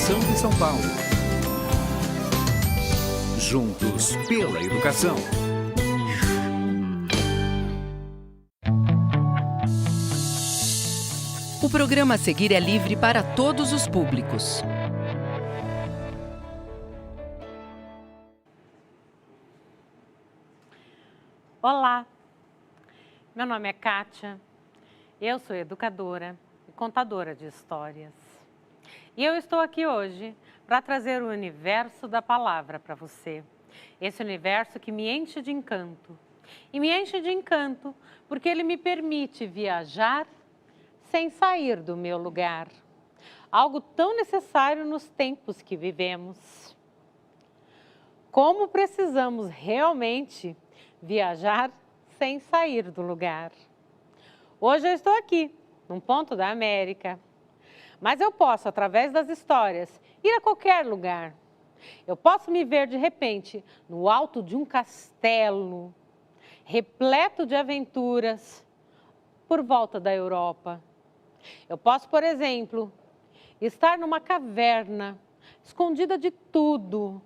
Educação de São Paulo. Juntos pela educação. O programa a seguir é livre para todos os públicos. Olá, meu nome é Kátia, eu sou educadora e contadora de histórias. E eu estou aqui hoje para trazer o universo da palavra para você. Esse universo que me enche de encanto. E me enche de encanto porque ele me permite viajar sem sair do meu lugar. Algo tão necessário nos tempos que vivemos. Como precisamos realmente viajar sem sair do lugar. Hoje eu estou aqui, num ponto da América, mas eu posso, através das histórias, ir a qualquer lugar. Eu posso me ver de repente no alto de um castelo, repleto de aventuras, por volta da Europa. Eu posso, por exemplo, estar numa caverna, escondida de tudo,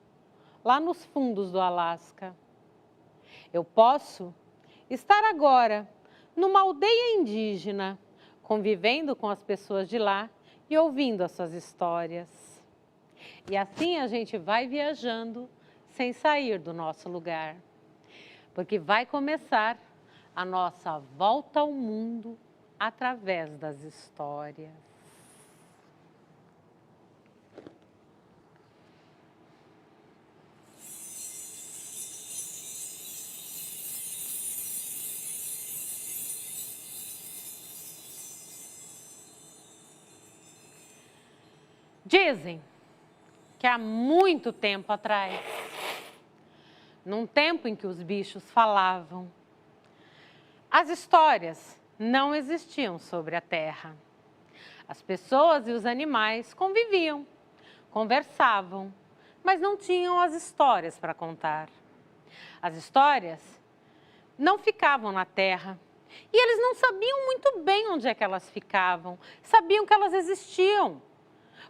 lá nos fundos do Alasca. Eu posso estar agora numa aldeia indígena, convivendo com as pessoas de lá e ouvindo as suas histórias. E assim a gente vai viajando sem sair do nosso lugar. Porque vai começar a nossa volta ao mundo através das histórias. Dizem que há muito tempo atrás, num tempo em que os bichos falavam, as histórias não existiam sobre a Terra. As pessoas e os animais conviviam, conversavam, mas não tinham as histórias para contar. As histórias não ficavam na Terra e eles não sabiam muito bem onde é que elas ficavam, sabiam que elas existiam.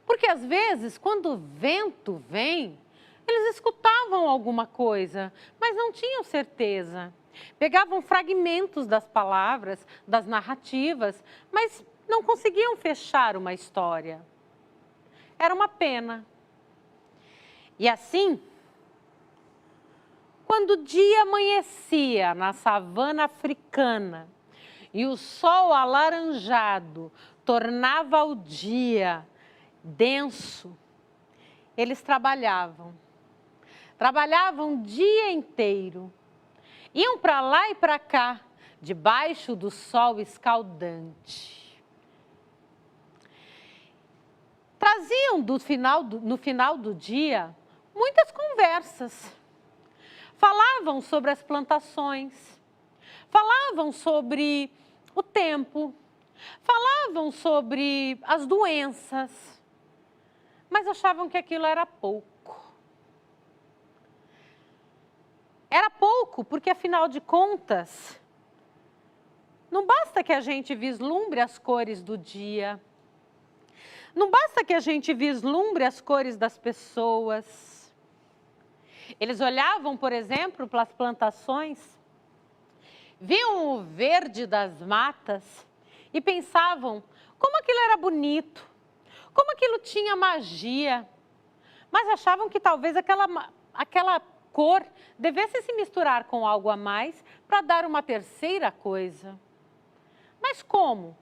Porque às vezes, quando o vento vem, eles escutavam alguma coisa, mas não tinham certeza. Pegavam fragmentos das palavras, das narrativas, mas não conseguiam fechar uma história. Era uma pena. E assim, quando o dia amanhecia na savana africana e o sol alaranjado tornava o dia denso, eles trabalhavam o dia inteiro, iam para lá e para cá, debaixo do sol escaldante. Traziam no final do dia muitas conversas, falavam sobre as plantações, falavam sobre o tempo, falavam sobre as doenças, mas achavam que aquilo era pouco. Era pouco porque, afinal de contas, não basta que a gente vislumbre as cores do dia, não basta que a gente vislumbre as cores das pessoas. Eles olhavam, por exemplo, para as plantações, viam o verde das matas e pensavam como aquilo era bonito, como aquilo tinha magia, mas achavam que talvez aquela cor devesse se misturar com algo a mais para dar uma terceira coisa. Mas como?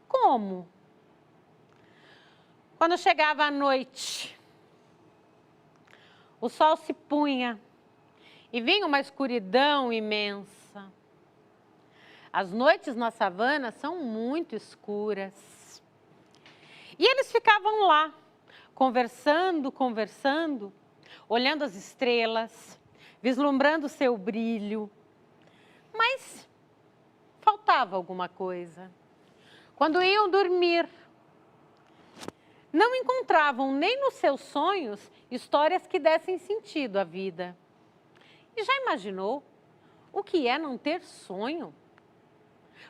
Como? Quando chegava a noite, o sol se punha e vinha uma escuridão imensa. As noites na savana são muito escuras. E eles ficavam lá, conversando, olhando as estrelas, vislumbrando seu brilho. Mas faltava alguma coisa. Quando iam dormir, não encontravam nem nos seus sonhos histórias que dessem sentido à vida. E já imaginou o que é não ter sonho?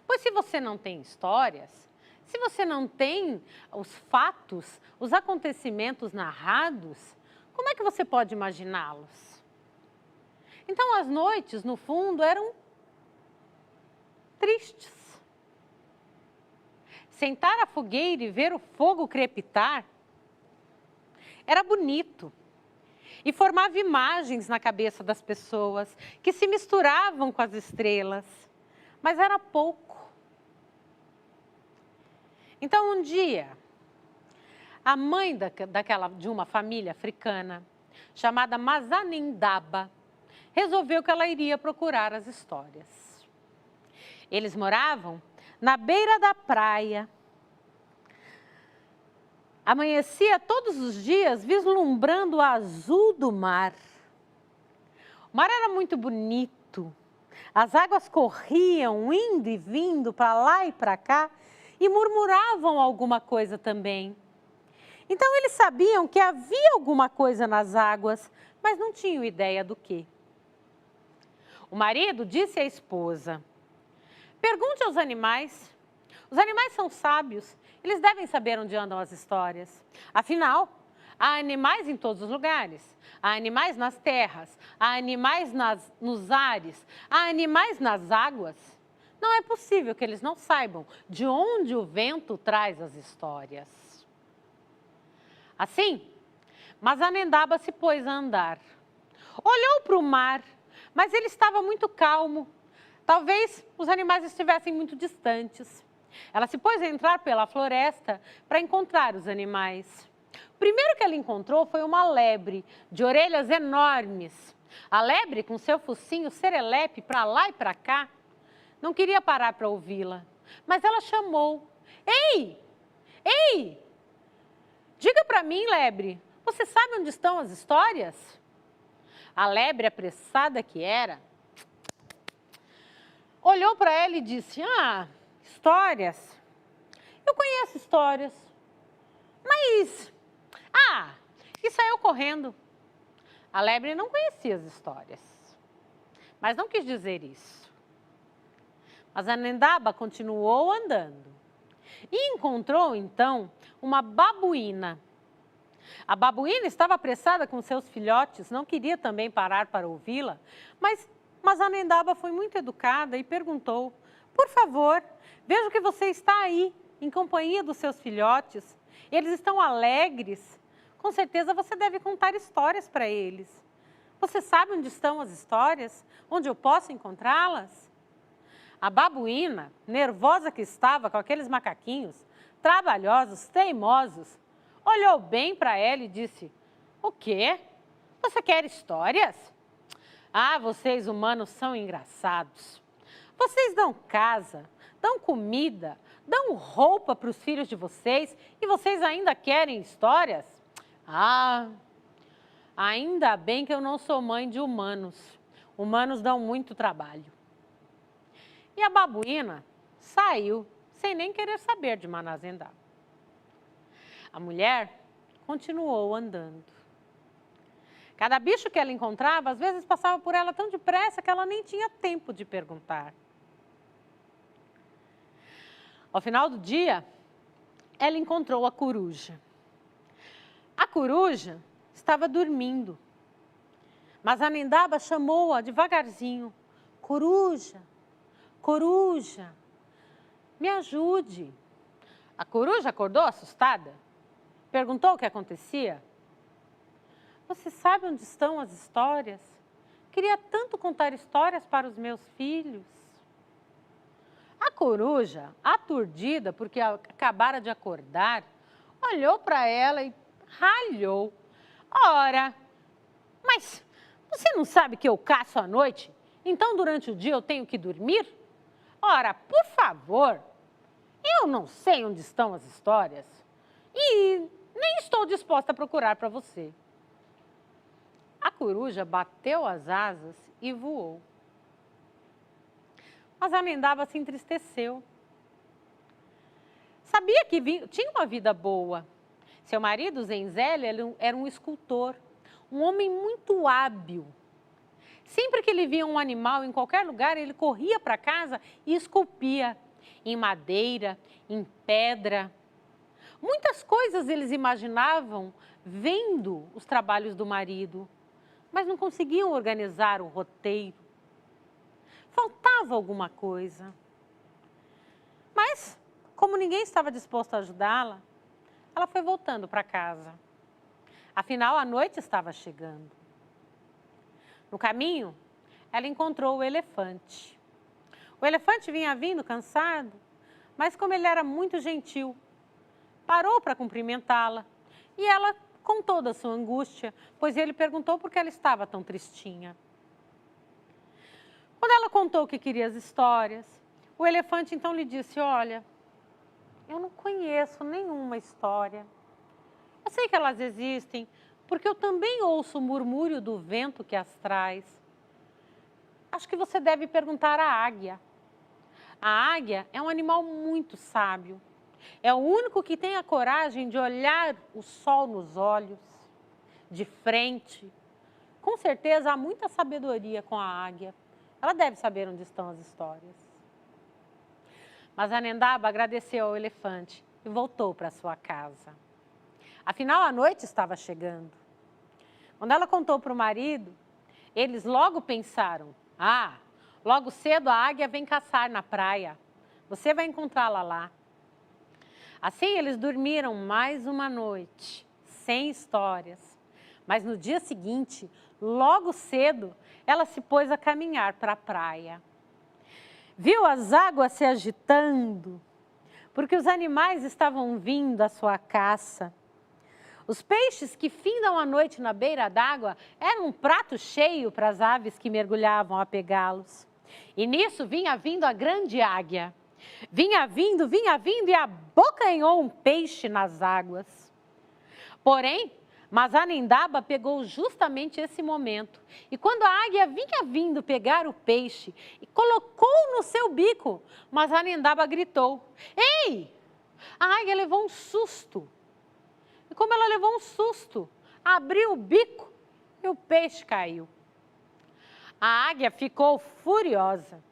Pois se você não tem histórias, Se você não tem os fatos, os acontecimentos narrados, como é que você pode imaginá-los? Então, as noites, no fundo, eram tristes. Sentar à fogueira e ver o fogo crepitar era bonito e formava imagens na cabeça das pessoas que se misturavam com as estrelas, mas era pouco. Então, um dia, a mãe de uma família africana, chamada Mazanendaba, resolveu que ela iria procurar as histórias. Eles moravam na beira da praia. Amanhecia todos os dias vislumbrando o azul do mar. O mar era muito bonito. As águas corriam, indo e vindo para lá e para cá, e murmuravam alguma coisa também. Então eles sabiam que havia alguma coisa nas águas, mas não tinham ideia do quê. O marido disse à esposa: pergunte aos animais. Os animais são sábios, eles devem saber onde andam as histórias. Afinal, há animais em todos os lugares. Há animais nas terras, há animais nos ares, há animais nas águas. Não é possível que eles não saibam de onde o vento traz as histórias. Assim, Mazanendaba se pôs a andar. Olhou para o mar, mas ele estava muito calmo. Talvez os animais estivessem muito distantes. Ela se pôs a entrar pela floresta para encontrar os animais. O primeiro que ela encontrou foi uma lebre de orelhas enormes. A lebre, com seu focinho serelepe para lá e para cá, não queria parar para ouvi-la, mas ela chamou. Ei! Ei! Diga para mim, lebre, você sabe onde estão as histórias? A lebre, apressada que era, olhou para ela e disse: histórias? Eu conheço histórias, mas... e saiu correndo. A lebre não conhecia as histórias, mas não quis dizer isso. Mas a Nendaba continuou andando e encontrou, então, uma babuína. A babuína estava apressada com seus filhotes, não queria também parar para ouvi-la, mas a Nendaba foi muito educada e perguntou: por favor, vejo que você está aí, em companhia dos seus filhotes. Eles estão alegres. Com certeza você deve contar histórias para eles. Você sabe onde estão as histórias? Onde eu posso encontrá-las? A babuína, nervosa que estava com aqueles macaquinhos, trabalhosos, teimosos, olhou bem para ela e disse: o quê? Você quer histórias? Vocês humanos são engraçados. Vocês dão casa, dão comida, dão roupa para os filhos de vocês e vocês ainda querem histórias? Ainda bem que eu não sou mãe de humanos. Humanos dão muito trabalho. E a babuína saiu sem nem querer saber de Mazanendaba. A mulher continuou andando. Cada bicho que ela encontrava, às vezes passava por ela tão depressa que ela nem tinha tempo de perguntar. Ao final do dia, ela encontrou a coruja. A coruja estava dormindo. Mazanendaba chamou-a devagarzinho: coruja, coruja, me ajude. A coruja acordou assustada, perguntou o que acontecia. Você sabe onde estão as histórias? Queria tanto contar histórias para os meus filhos. A coruja, aturdida porque acabara de acordar, olhou para ela e ralhou. Ora, mas você não sabe que eu caço à noite? Então durante o dia eu tenho que dormir? Ora, por favor, eu não sei onde estão as histórias e nem estou disposta a procurar para você. A coruja bateu as asas e voou. Mas a Nendaba se entristeceu. Sabia que tinha uma vida boa. Seu marido, Zenzele, era um escultor, um homem muito hábil. Sempre que ele via um animal em qualquer lugar, ele corria para casa e esculpia. em madeira, em pedra. Muitas coisas eles imaginavam vendo os trabalhos do marido, mas não conseguiam organizar o roteiro. Faltava alguma coisa. Mas, como ninguém estava disposto a ajudá-la, ela foi voltando para casa. Afinal, a noite estava chegando. No caminho, ela encontrou o elefante. O elefante vinha vindo cansado, mas como ele era muito gentil, parou para cumprimentá-la e ela contou da sua angústia, pois ele perguntou por que ela estava tão tristinha. Quando ela contou que queria as histórias, o elefante então lhe disse: olha, eu não conheço nenhuma história. Eu sei que elas existem, porque eu também ouço o murmúrio do vento que as traz. Acho que você deve perguntar à águia. A águia é um animal muito sábio. É o único que tem a coragem de olhar o sol nos olhos, de frente. Com certeza há muita sabedoria com a águia. Ela deve saber onde estão as histórias. Mas a Nendaba agradeceu ao elefante e voltou para sua casa. Afinal, a noite estava chegando. Quando ela contou para o marido, eles logo pensaram: ah, logo cedo a águia vem caçar na praia. Você vai encontrá-la lá. Assim, eles dormiram mais uma noite, sem histórias. Mas no dia seguinte, logo cedo, ela se pôs a caminhar para a praia. Viu as águas se agitando, porque os animais estavam vindo à sua caça. Os peixes que findam a noite na beira d'água eram um prato cheio para as aves que mergulhavam a pegá-los. E nisso vinha vindo a grande águia. Vinha vindo e abocanhou um peixe nas águas. Porém, Mazanendaba pegou justamente esse momento. E quando a águia vinha vindo pegar o peixe e colocou no seu bico, Mazanendaba gritou: ei! A águia levou um susto. E como ela levou um susto, abriu o bico e o peixe caiu. A águia ficou furiosa.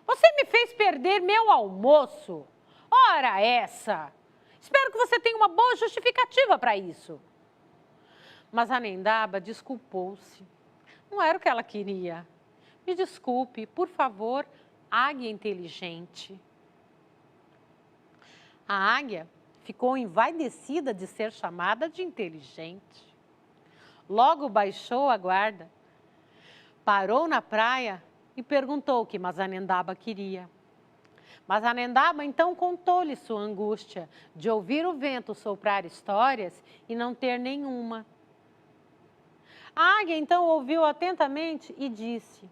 Você me fez perder meu almoço. Ora essa! Espero que você tenha uma boa justificativa para isso. Mas a Nendaba desculpou-se. Não era o que ela queria. Me desculpe, por favor, águia inteligente. A águia ficou envaidecida de ser chamada de inteligente. Logo baixou a guarda, parou na praia e perguntou o que Mazanendaba queria. Mazanendaba então contou-lhe sua angústia de ouvir o vento soprar histórias e não ter nenhuma. A águia então ouviu atentamente e disse: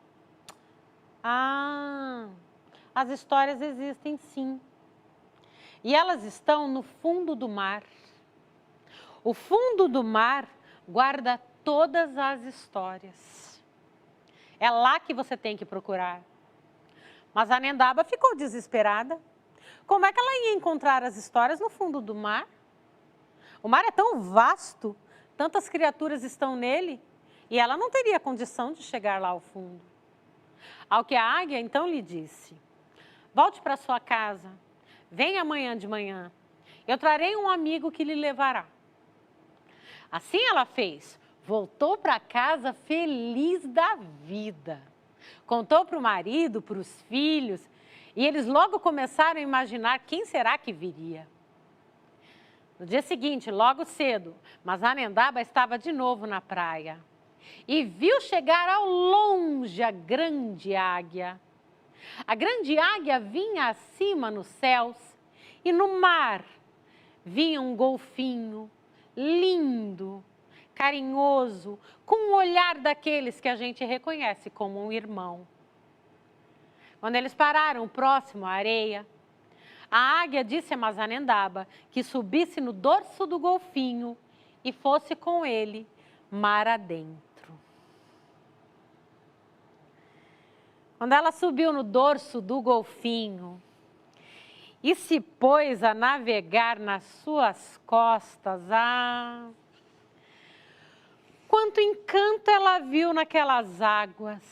ah, as histórias existem sim. E elas estão no fundo do mar. O fundo do mar guarda todas as histórias. É lá que você tem que procurar. Mas a Nendaba ficou desesperada. Como é que ela ia encontrar as histórias no fundo do mar? O mar é tão vasto, tantas criaturas estão nele, e ela não teria condição de chegar lá ao fundo. Ao que a águia então lhe disse: volte para sua casa, venha amanhã de manhã, eu trarei um amigo que lhe levará. Assim ela fez. Voltou para casa feliz da vida. Contou para o marido, para os filhos, e eles logo começaram a imaginar quem será que viria. No dia seguinte, logo cedo, Mazanendaba estava de novo na praia e viu chegar ao longe a grande águia. A grande águia vinha acima nos céus e no mar vinha um golfinho lindo, carinhoso, com um olhar daqueles que a gente reconhece como um irmão. Quando eles pararam próximo à areia, a águia disse a Mazanendaba que subisse no dorso do golfinho e fosse com ele mar adentro. Quando ela subiu no dorso do golfinho e se pôs a navegar nas suas costas, quanto encanto ela viu naquelas águas.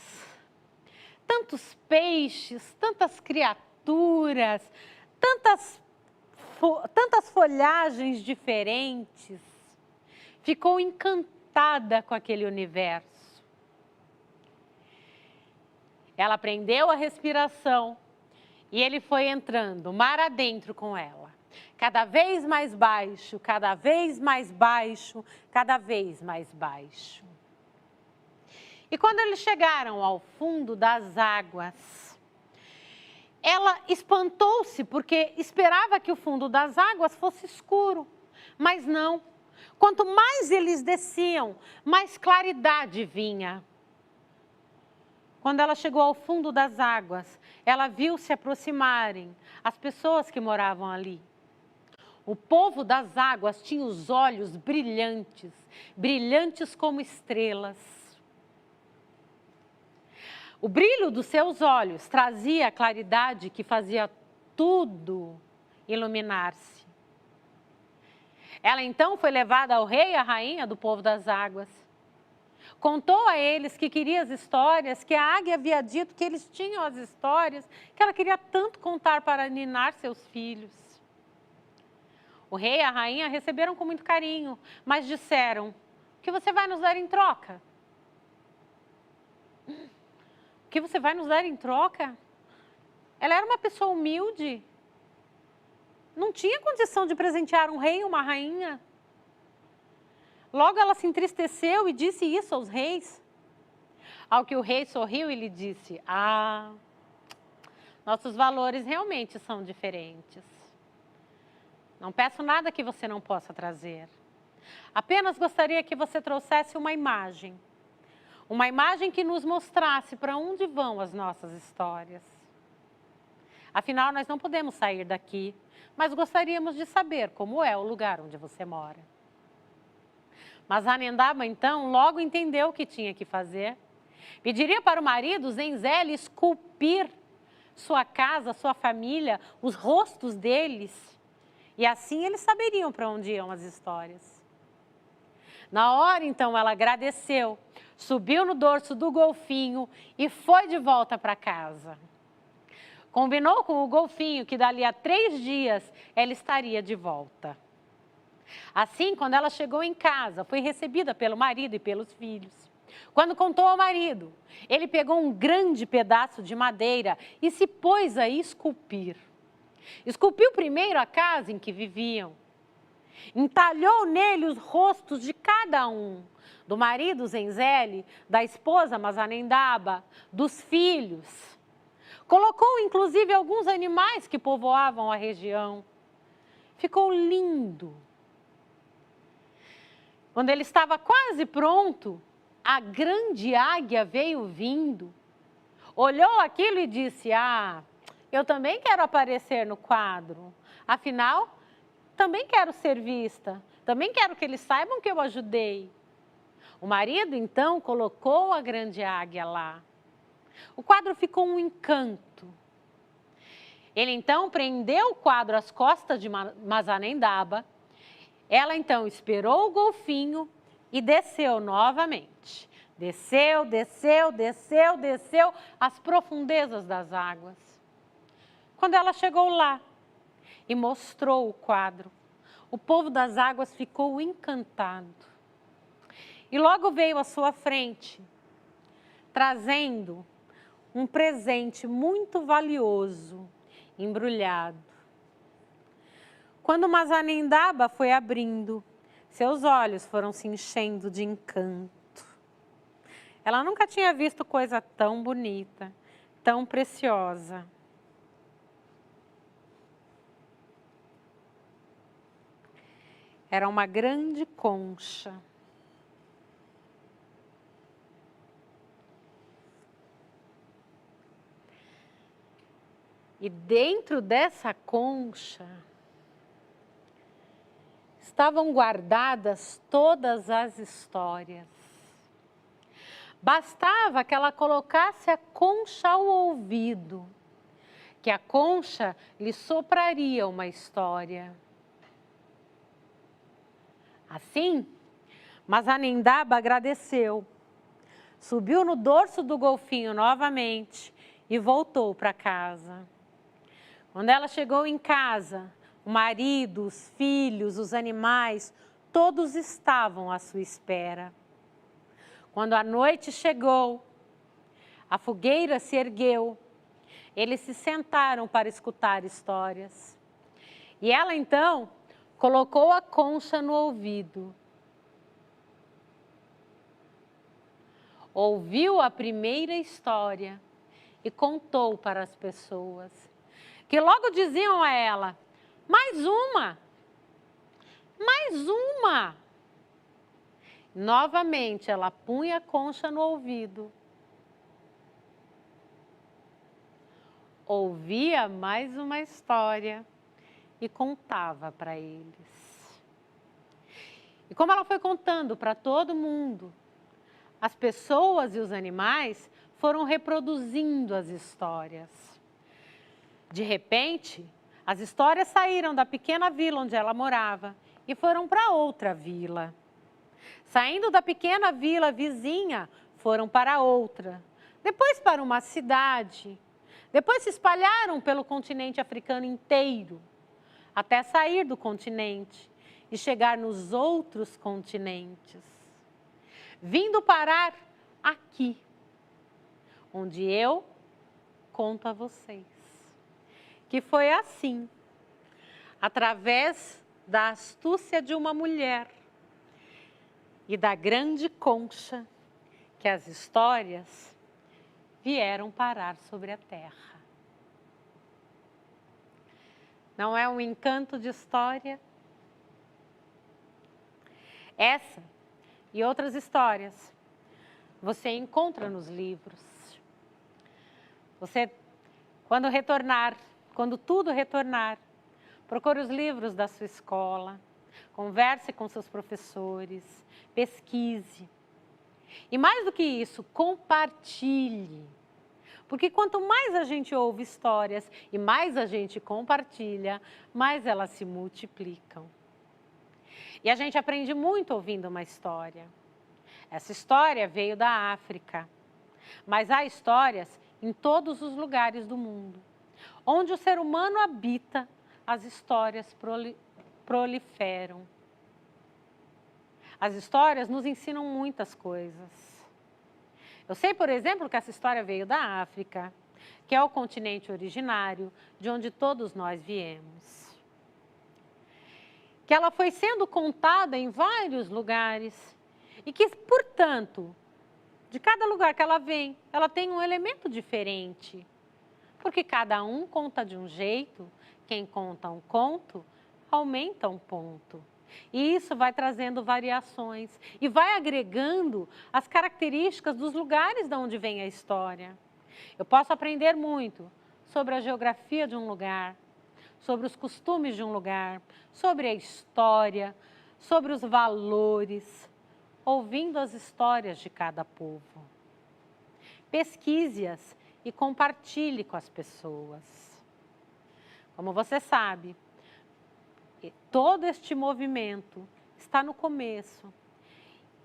Tantos peixes, tantas criaturas, texturas, tantas folhagens diferentes. Ficou encantada com aquele universo. Ela aprendeu a respiração e ele foi entrando mar adentro com ela. Cada vez mais baixo, cada vez mais baixo, cada vez mais baixo. E quando eles chegaram ao fundo das águas, ela espantou-se porque esperava que o fundo das águas fosse escuro, mas não. Quanto mais eles desciam, mais claridade vinha. Quando ela chegou ao fundo das águas, ela viu se aproximarem as pessoas que moravam ali. O povo das águas tinha os olhos brilhantes, brilhantes como estrelas. O brilho dos seus olhos trazia a claridade que fazia tudo iluminar-se. Ela então foi levada ao rei e à rainha do povo das águas. Contou a eles que queria as histórias, que a águia havia dito que eles tinham as histórias, que ela queria tanto contar para ninar seus filhos. O rei e a rainha receberam com muito carinho, mas disseram: o que você vai nos dar em troca? O que você vai nos dar em troca? Ela era uma pessoa humilde. Não tinha condição de presentear um rei e uma rainha. Logo ela se entristeceu e disse isso aos reis. Ao que o rei sorriu e lhe disse: ah, nossos valores realmente são diferentes. Não peço nada que você não possa trazer. Apenas gostaria que você trouxesse uma imagem. Uma imagem que nos mostrasse para onde vão as nossas histórias. Afinal, nós não podemos sair daqui, mas gostaríamos de saber como é o lugar onde você mora. Mas Anendaba, então, logo entendeu o que tinha que fazer. Pediria para o marido, Zenzele, esculpir sua casa, sua família, os rostos deles. E assim eles saberiam para onde iam as histórias. Na hora, então, ela agradeceu, subiu no dorso do golfinho e foi de volta para casa. Combinou com o golfinho que dali a 3 dias ela estaria de volta. Assim, quando ela chegou em casa, foi recebida pelo marido e pelos filhos. Quando contou ao marido, ele pegou um grande pedaço de madeira e se pôs a esculpir. Esculpiu primeiro a casa em que viviam. Entalhou nele os rostos de cada um, do marido Zenzele, da esposa Mazanendaba, dos filhos. Colocou inclusive alguns animais que povoavam a região. Ficou lindo. Quando ele estava quase pronto, a grande águia veio vindo. Olhou aquilo e disse: ah, eu também quero aparecer no quadro. Afinal, também quero ser vista. Também quero que eles saibam que eu ajudei. O marido, então, colocou a grande águia lá. O quadro ficou um encanto. Ele, então, prendeu o quadro às costas de Mazanendaba. Ela, então, esperou o golfinho e desceu novamente. Desceu, desceu, desceu, desceu às profundezas das águas. Quando ela chegou lá e mostrou o quadro, o povo das águas ficou encantado. E logo veio à sua frente, trazendo um presente muito valioso, embrulhado. Quando Mazanendaba foi abrindo, seus olhos foram se enchendo de encanto. Ela nunca tinha visto coisa tão bonita, tão preciosa. Era uma grande concha. E dentro dessa concha estavam guardadas todas as histórias. Bastava que ela colocasse a concha ao ouvido, que a concha lhe sopraria uma história. Assim, Mazanendaba agradeceu, subiu no dorso do golfinho novamente e voltou para casa. Quando ela chegou em casa, o marido, os filhos, os animais, todos estavam à sua espera. Quando a noite chegou, a fogueira se ergueu, eles se sentaram para escutar histórias. E ela então colocou a concha no ouvido. Ouviu a primeira história e contou para as pessoas, que logo diziam a ela: mais uma, mais uma. Novamente ela punha a concha no ouvido, ouvia mais uma história e contava para eles. E como ela foi contando para todo mundo, as pessoas e os animais foram reproduzindo as histórias. De repente, as histórias saíram da pequena vila onde ela morava e foram para outra vila. Saindo da pequena vila vizinha, foram para outra, depois para uma cidade. Depois se espalharam pelo continente africano inteiro, até sair do continente e chegar nos outros continentes, vindo parar aqui, onde eu conto a vocês, que foi assim, através da astúcia de uma mulher e da grande concha, que as histórias vieram parar sobre a terra. Não é um encanto de história? Essa e outras histórias você encontra nos livros. Você, quando tudo retornar, procure os livros da sua escola, converse com seus professores, pesquise. E mais do que isso, compartilhe. Porque quanto mais a gente ouve histórias e mais a gente compartilha, mais elas se multiplicam. E a gente aprende muito ouvindo uma história. Essa história veio da África, mas há histórias em todos os lugares do mundo. Onde o ser humano habita, as histórias proliferam. As histórias nos ensinam muitas coisas. Eu sei, por exemplo, que essa história veio da África, que é o continente originário de onde todos nós viemos. Que ela foi sendo contada em vários lugares e que, portanto, de cada lugar que ela vem, ela tem um elemento diferente. Porque cada um conta de um jeito, quem conta um conto, aumenta um ponto. E isso vai trazendo variações e vai agregando as características dos lugares de onde vem a história. Eu posso aprender muito sobre a geografia de um lugar, sobre os costumes de um lugar, sobre a história, sobre os valores, ouvindo as histórias de cada povo. Pesquise-as e compartilhe com as pessoas. Como você sabe, todo este movimento está no começo.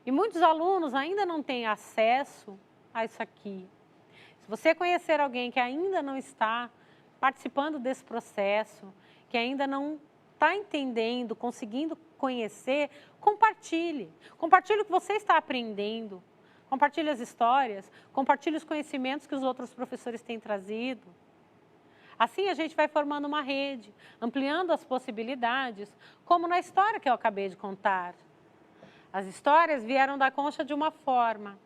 E muitos alunos ainda não têm acesso a isso aqui. Se você conhecer alguém que ainda não está participando desse processo, que ainda não está entendendo, conseguindo conhecer, compartilhe. Compartilhe o que você está aprendendo. Compartilhe as histórias, compartilhe os conhecimentos que os outros professores têm trazido. Assim a gente vai formando uma rede, ampliando as possibilidades, como na história que eu acabei de contar. As histórias vieram da concha de uma forma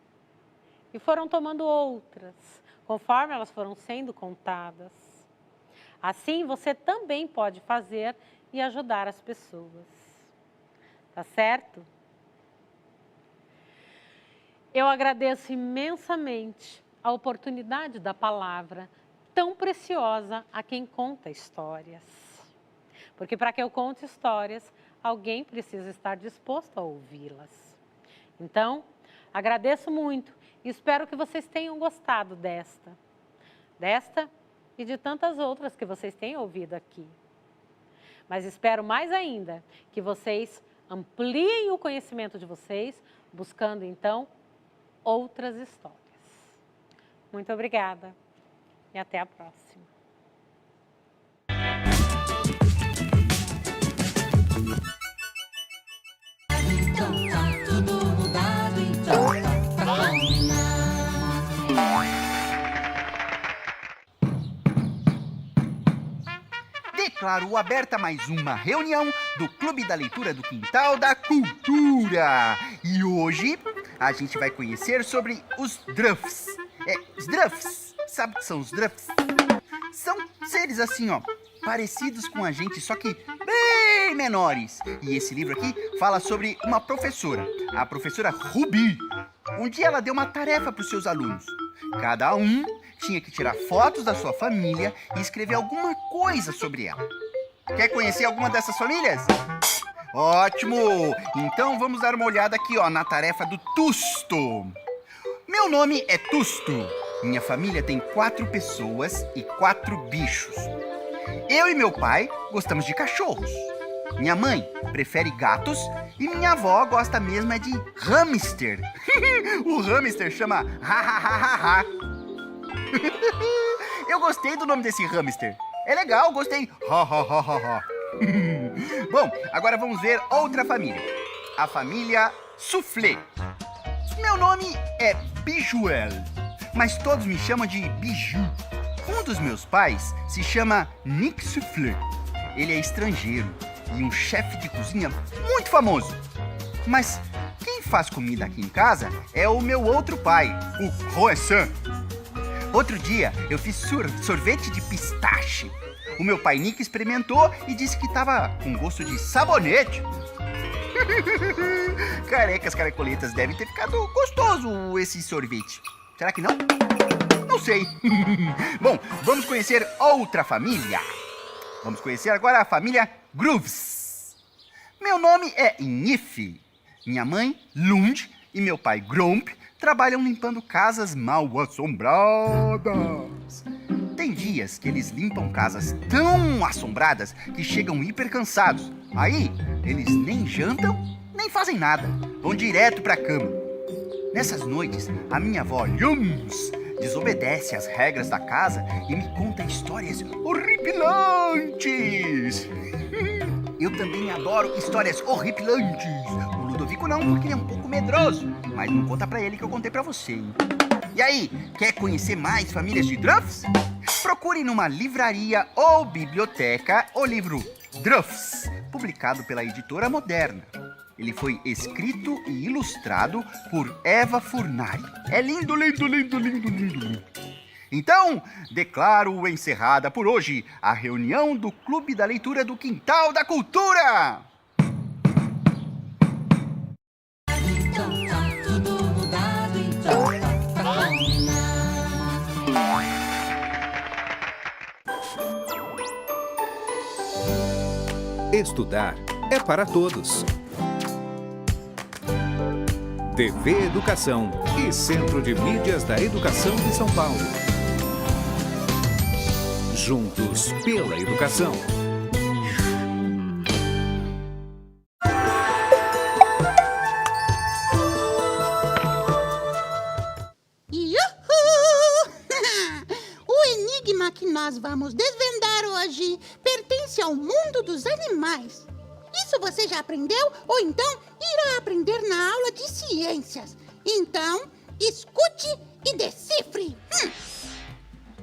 e foram tomando outras, conforme elas foram sendo contadas. Assim você também pode fazer e ajudar as pessoas. Tá certo? Eu agradeço imensamente a oportunidade da palavra, tão preciosa a quem conta histórias. Porque para que eu conte histórias, alguém precisa estar disposto a ouvi-las. Então, agradeço muito e espero que vocês tenham gostado desta e de tantas outras que vocês têm ouvido aqui. Mas espero mais ainda que vocês ampliem o conhecimento de vocês, buscando então outras histórias. Muito obrigada. E até a próxima. Então tá tudo mudado, então tá pra Declaro aberta mais uma reunião do Clube da Leitura do Quintal da Cultura. E hoje a gente vai conhecer sobre os Druffs. Os Druffs, sabe o que são os Druffs? São seres assim, ó, parecidos com a gente, só que bem menores. E esse livro aqui fala sobre uma professora, a professora Ruby. Um dia ela deu uma tarefa para os seus alunos. Cada um tinha que tirar fotos da sua família e escrever alguma coisa sobre ela. Quer conhecer alguma dessas famílias? Ótimo! Então vamos dar uma olhada aqui, ó, na tarefa do Tusto. Meu nome é Tusto. Minha família tem 4 pessoas e 4 bichos. Eu e meu pai gostamos de cachorros. Minha mãe prefere gatos e minha avó gosta mesmo é de hamster. O hamster chama ha. Eu gostei do nome desse hamster. É legal, gostei. Ha. Bom, agora vamos ver outra família. A família Soufflé. Meu nome é Bijuel, mas todos me chamam de Biju. Um dos meus pais se chama Nick Soufflé. Ele é estrangeiro e um chefe de cozinha muito famoso. Mas quem faz comida aqui em casa é o meu outro pai, o Croissant. Outro dia eu fiz sorvete de pistache. O meu pai Nick experimentou e disse que estava com gosto de sabonete. Carecas caracoletas, deve ter ficado gostoso esse sorvete. Será que não? Não sei. Bom, vamos conhecer outra família. Vamos conhecer agora a família Grooves. Meu nome é Inif. Minha mãe, Lund, e meu pai, Gromp, trabalham limpando casas mal assombradas. Tem dias que eles limpam casas tão assombradas que chegam hiper cansados. Aí, eles nem jantam, nem fazem nada. Vão direto pra cama. Nessas noites, a minha avó, Yums, desobedece às regras da casa e me conta histórias horripilantes. Eu também adoro histórias horripilantes. O Ludovico não, porque ele é um pouco medroso. Mas não conta pra ele que eu contei pra você, hein? E aí, quer conhecer mais famílias de Druffs? Procure numa livraria ou biblioteca o livro Druffs, publicado pela editora Moderna. Ele foi escrito e ilustrado por Eva Furnari. É lindo. Então, declaro encerrada por hoje a reunião do Clube da Leitura do Quintal da Cultura. Então tá tudo mudado, então tá pra Estudar é para todos. TV Educação e Centro de Mídias da Educação de São Paulo. Juntos pela educação. Yuhu! O enigma que nós vamos desvendar hoje pertence ao mundo dos animais. Isso você já aprendeu ou então irá aprender na aula de ciências. Então, escute e decifre.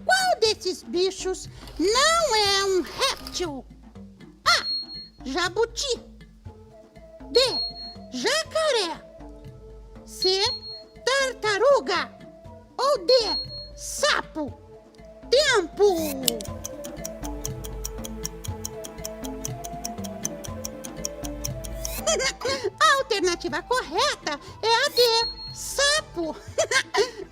Qual desses bichos não é um réptil? A. Jabuti. B. Jacaré. C. Tartaruga. Ou D. Sapo. Tempo! A alternativa correta é a D. Sapo.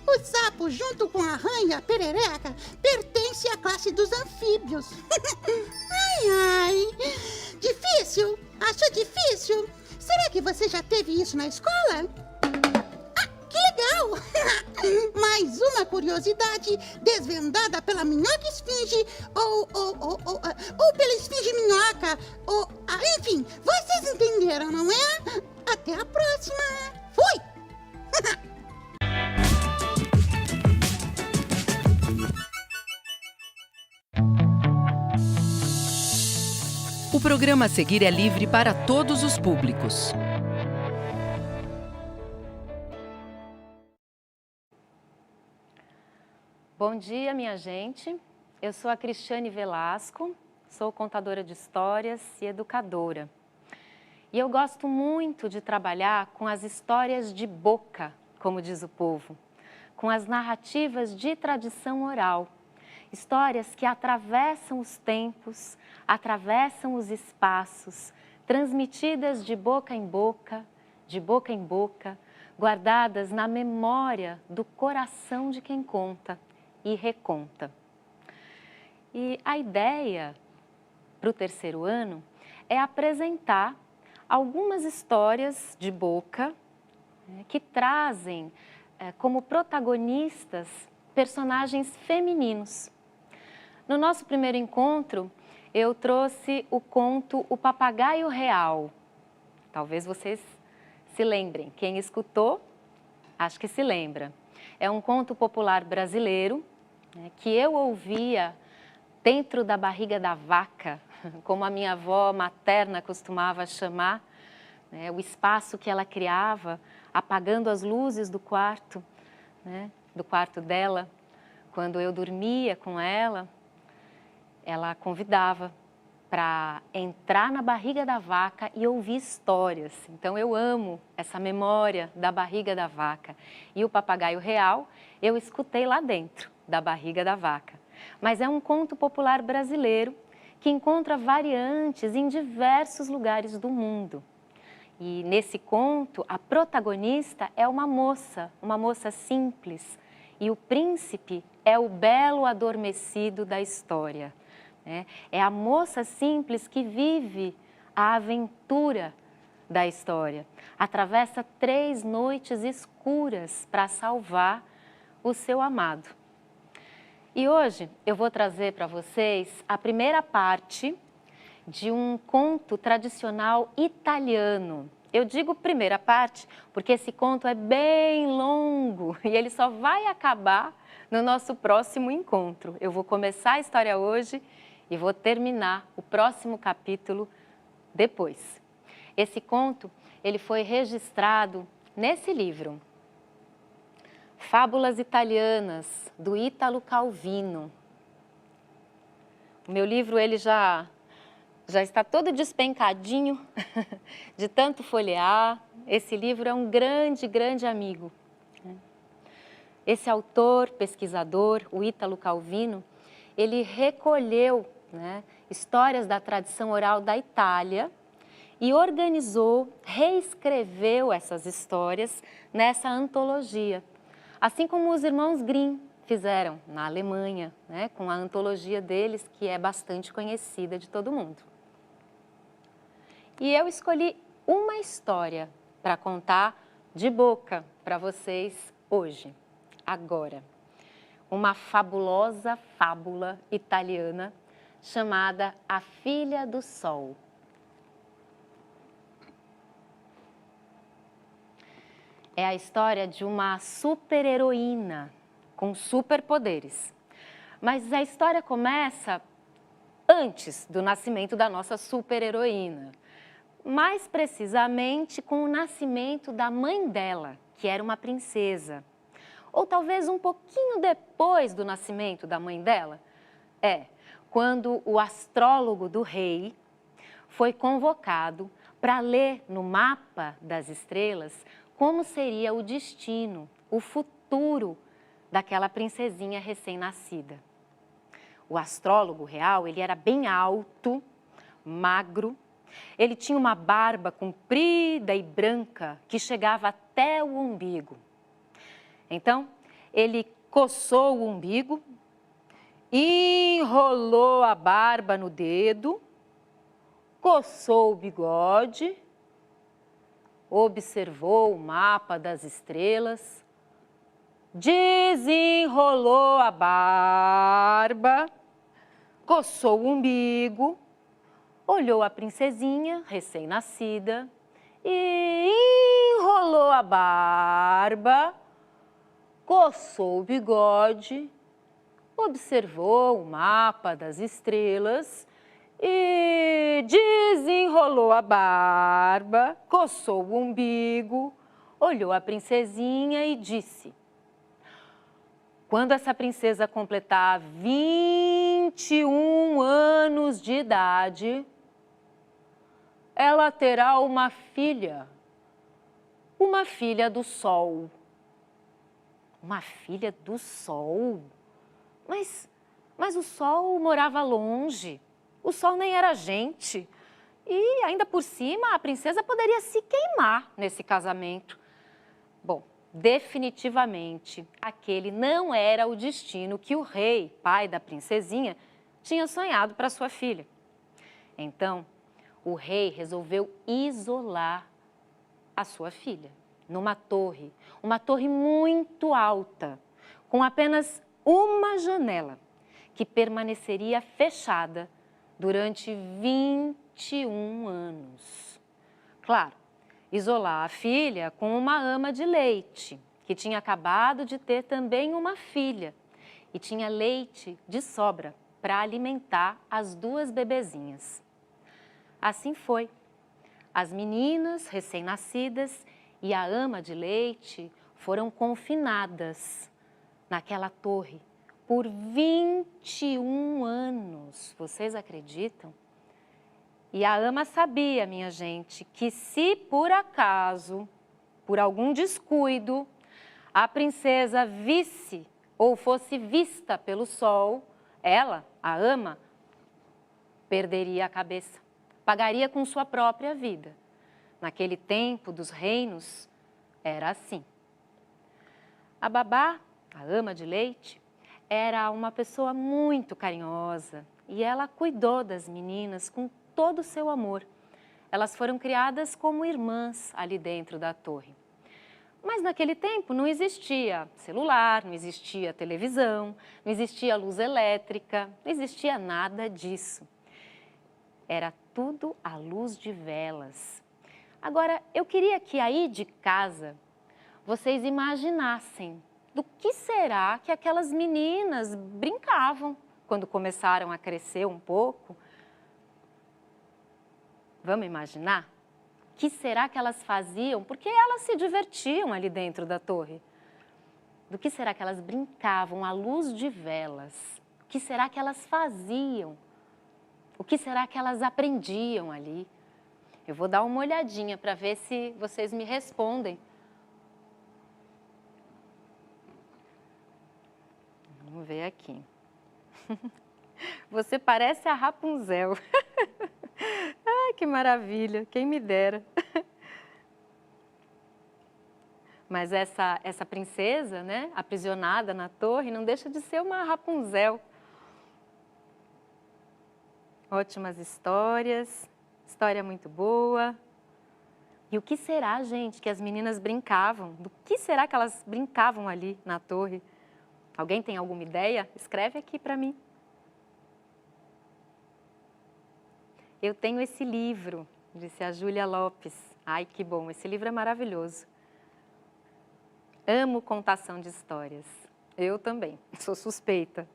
O sapo, junto com a ranha perereca, pertence à classe dos anfíbios. Ai. Difícil? Achou difícil? Será que você já teve isso na escola? Ah, que legal! Mais uma curiosidade desvendada pela minhoca esfinge ou pela esfinge minhoca. Enfim, vocês entenderam, não é? Até a próxima! Fui! O programa a seguir é livre para todos os públicos. Bom dia, minha gente. Eu sou a Cristiane Velasco, sou contadora de histórias e educadora. E eu gosto muito de trabalhar com as histórias de boca, como diz o povo, com as narrativas de tradição oral. Histórias que atravessam os tempos, atravessam os espaços, transmitidas de boca em boca, guardadas na memória do coração de quem conta e reconta. E a ideia para o terceiro ano é apresentar algumas histórias de boca que trazem como protagonistas personagens femininos. No nosso primeiro encontro, eu trouxe o conto O Papagaio Real. Talvez vocês se lembrem. Quem escutou, acho que se lembra. É um conto popular brasileiro, que eu ouvia dentro da barriga da vaca, como a minha avó materna costumava chamar, o espaço que ela criava, apagando as luzes do quarto dela. Quando eu dormia com ela convidava para entrar na barriga da vaca e ouvir histórias. Então eu amo essa memória da barriga da vaca. E o Papagaio Real eu escutei lá dentro da barriga da vaca. Mas é um conto popular brasileiro que encontra variantes em diversos lugares do mundo. E nesse conto, a protagonista é uma moça simples, e o príncipe é o belo adormecido da história. É a moça simples que vive a aventura da história, atravessa 3 noites escuras para salvar o seu amado. E hoje eu vou trazer para vocês a primeira parte de um conto tradicional italiano. Eu digo primeira parte porque esse conto é bem longo e ele só vai acabar no nosso próximo encontro. Eu vou começar a história hoje e vou terminar o próximo capítulo depois. Esse conto, ele foi registrado nesse livro, Fábulas Italianas, do Ítalo Calvino. O meu livro, ele já está todo despencadinho de tanto folhear. Esse livro é um grande, grande amigo. Esse autor, pesquisador, o Ítalo Calvino, ele recolheu histórias da tradição oral da Itália e organizou, reescreveu essas histórias nessa antologia. Assim como os irmãos Grimm fizeram na Alemanha, com a antologia deles, que é bastante conhecida de todo mundo. E eu escolhi uma história para contar de boca para vocês hoje, agora. Uma fabulosa fábula italiana chamada A Filha do Sol. É a história de uma super-heroína com superpoderes. Mas a história começa antes do nascimento da nossa super-heroína. Mais precisamente com o nascimento da mãe dela, que era uma princesa. Ou talvez um pouquinho depois do nascimento da mãe dela. Quando o astrólogo do rei foi convocado para ler no mapa das estrelas como seria o destino, o futuro daquela princesinha recém-nascida. O astrólogo real, ele era bem alto, magro, ele tinha uma barba comprida e branca que chegava até o umbigo. Então, ele coçou o umbigo, enrolou a barba no dedo, coçou o bigode, observou o mapa das estrelas, desenrolou a barba, coçou o umbigo, olhou a princesinha recém-nascida e enrolou a barba, coçou o bigode, observou o mapa das estrelas e desenrolou a barba, coçou o umbigo, olhou a princesinha e disse: quando essa princesa completar 21 anos de idade, ela terá uma filha do sol. Uma filha do sol? Mas o sol morava longe, o sol nem era gente. E ainda por cima, a princesa poderia se queimar nesse casamento. Bom, definitivamente, aquele não era o destino que o rei, pai da princesinha, tinha sonhado para sua filha. Então, o rei resolveu isolar a sua filha numa torre, uma torre muito alta, com apenas uma janela, que permaneceria fechada durante 21 anos. Claro, isolar a filha com uma ama de leite, que tinha acabado de ter também uma filha e tinha leite de sobra para alimentar as duas bebezinhas. Assim foi. As meninas recém-nascidas e a ama de leite foram confinadas naquela torre por 21 anos. Vocês acreditam? E a ama sabia, minha gente, que se por acaso, por algum descuido, a princesa visse ou fosse vista pelo sol, ela, a ama, perderia a cabeça, pagaria com sua própria vida. Naquele tempo dos reinos, era assim. A babá, a ama de leite, era uma pessoa muito carinhosa e ela cuidou das meninas com todo o seu amor. Elas foram criadas como irmãs ali dentro da torre. Mas naquele tempo não existia celular, não existia televisão, não existia luz elétrica, não existia nada disso. Era tudo à luz de velas. Agora, eu queria que aí de casa vocês imaginassem do que será que aquelas meninas brincavam quando começaram a crescer um pouco. Vamos imaginar? O que será que elas faziam? Porque elas se divertiam ali dentro da torre. Do que será que elas brincavam à luz de velas? O que será que elas faziam? O que será que elas aprendiam ali? Eu vou dar uma olhadinha para ver se vocês me respondem. Vamos ver aqui. Você parece a Rapunzel. Ai, que maravilha, quem me dera. Mas essa princesa, né, aprisionada na torre, não deixa de ser uma Rapunzel. Ótimas histórias, história muito boa. E o que será, gente, que as meninas brincavam? Do que será que elas brincavam ali na torre? Alguém tem alguma ideia? Escreve aqui para mim. Eu tenho esse livro, disse a Júlia Lopes. Ai, que bom, esse livro é maravilhoso. Amo contação de histórias. Eu também, sou suspeita.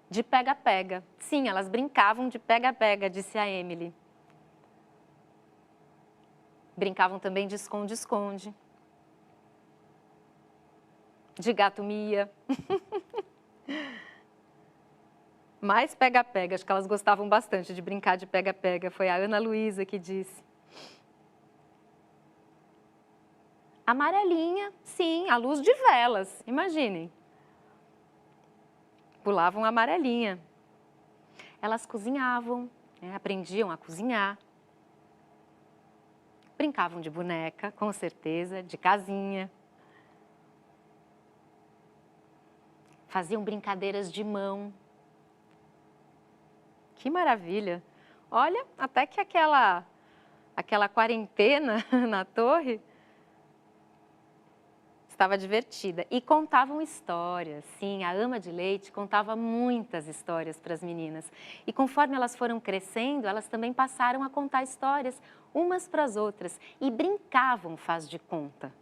De pega-pega. Sim, elas brincavam de pega-pega, disse a Emily. Brincavam também de esconde-esconde. De gato-mia. Mais pega-pega, acho que elas gostavam bastante de brincar de pega-pega. Foi a Ana Luísa que disse. Amarelinha, sim, à luz de velas, imaginem. Pulavam amarelinha. Elas cozinhavam, né, aprendiam a cozinhar. Brincavam de boneca, com certeza, de casinha. Faziam brincadeiras de mão. Que maravilha! Olha, até que aquela quarentena na torre estava divertida. E contavam histórias, sim, a ama de leite contava muitas histórias para as meninas. E conforme elas foram crescendo, elas também passaram a contar histórias umas para as outras. E brincavam, faz de conta,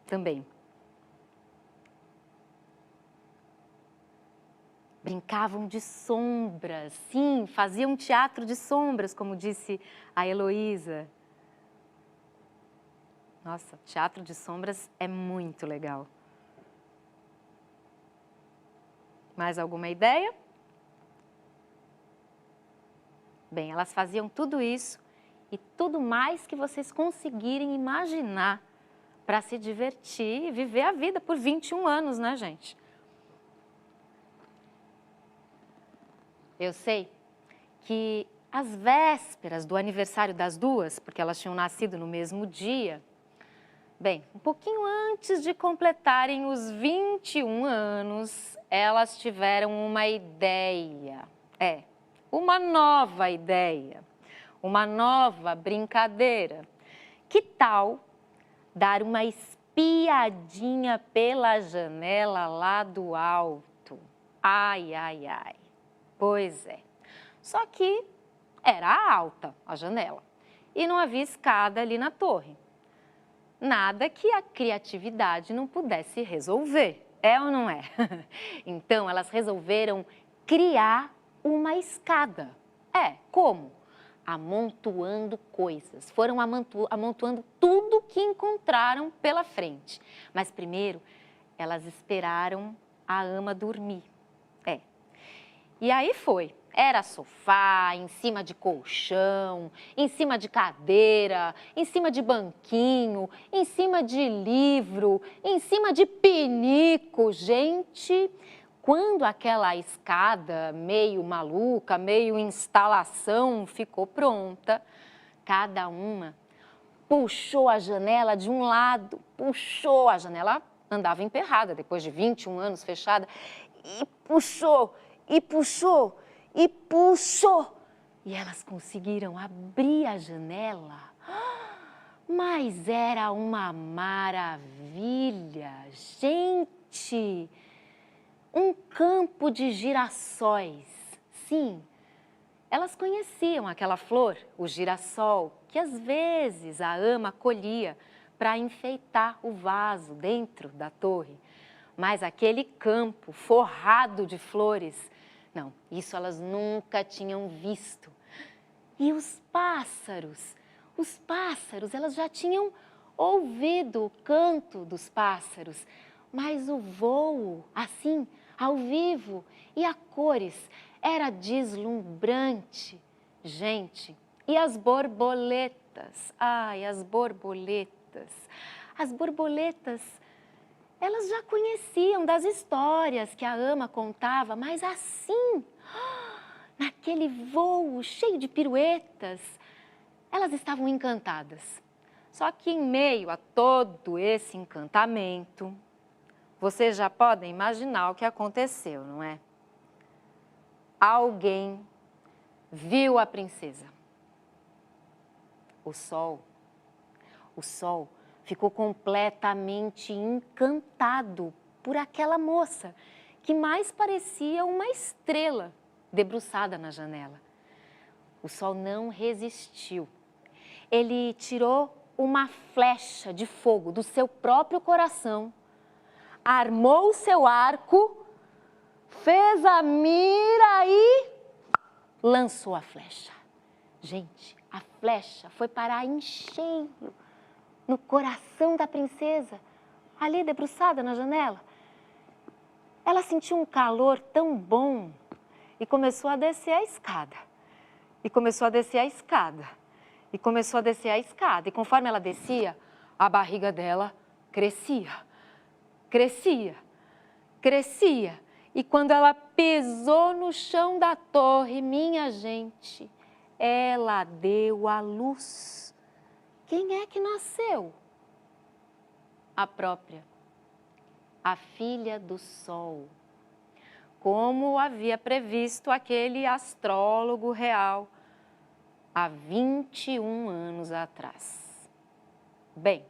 também. brincavam de sombras, sim, faziam teatro de sombras, como disse a Heloísa. Nossa, teatro de sombras é muito legal. Mais alguma ideia? Bem, elas faziam tudo isso e tudo mais que vocês conseguirem imaginar para se divertir e viver a vida por 21 anos, né, gente? Eu sei que às vésperas do aniversário das duas, porque elas tinham nascido no mesmo dia, bem, um pouquinho antes de completarem os 21 anos, elas tiveram uma ideia. Uma nova ideia, uma nova brincadeira. Que tal dar uma espiadinha pela janela lá do alto? Ai, ai, ai. Pois é. Só que era alta a janela e não havia escada ali na torre. Nada que a criatividade não pudesse resolver, é ou não é? Então, elas resolveram criar uma escada. Como? Amontoando coisas. Foram amontoando tudo que encontraram pela frente. Mas primeiro, elas esperaram a ama dormir. E aí foi. Era sofá, em cima de colchão, em cima de cadeira, em cima de banquinho, em cima de livro, em cima de pinico. Gente, quando aquela escada meio maluca, meio instalação ficou pronta, cada uma puxou a janela de um lado, puxou, a janela andava emperrada depois de 21 anos fechada, e puxou, e puxou, e puxou. E elas conseguiram abrir a janela. Mas era uma maravilha, gente! Um campo de girassóis. Sim, elas conheciam aquela flor, o girassol, que às vezes a ama colhia para enfeitar o vaso dentro da torre. Mas aquele campo forrado de flores, não, isso elas nunca tinham visto. E os pássaros, elas já tinham ouvido o canto dos pássaros, mas o voo, assim, ao vivo e a cores, era deslumbrante. Gente, e as borboletas? Ai, as borboletas. As borboletas, elas já conheciam das histórias que a ama contava, mas assim, naquele voo cheio de piruetas, elas estavam encantadas. Só que em meio a todo esse encantamento, vocês já podem imaginar o que aconteceu, não é? Alguém viu a princesa. O sol ficou completamente encantado por aquela moça que mais parecia uma estrela debruçada na janela. O sol não resistiu. Ele tirou uma flecha de fogo do seu próprio coração, armou o seu arco, fez a mira e lançou a flecha. Gente, a flecha foi parar em cheio no coração da princesa, ali debruçada na janela. Ela sentiu um calor tão bom e começou a descer a escada. E começou a descer a escada. E começou a descer a escada. E conforme ela descia, a barriga dela crescia. Crescia, crescia. E quando ela pisou no chão da torre, minha gente, ela deu à luz. Quem é que nasceu? A própria, a filha do sol. Como havia previsto aquele astrólogo real há 21 anos atrás. Bem,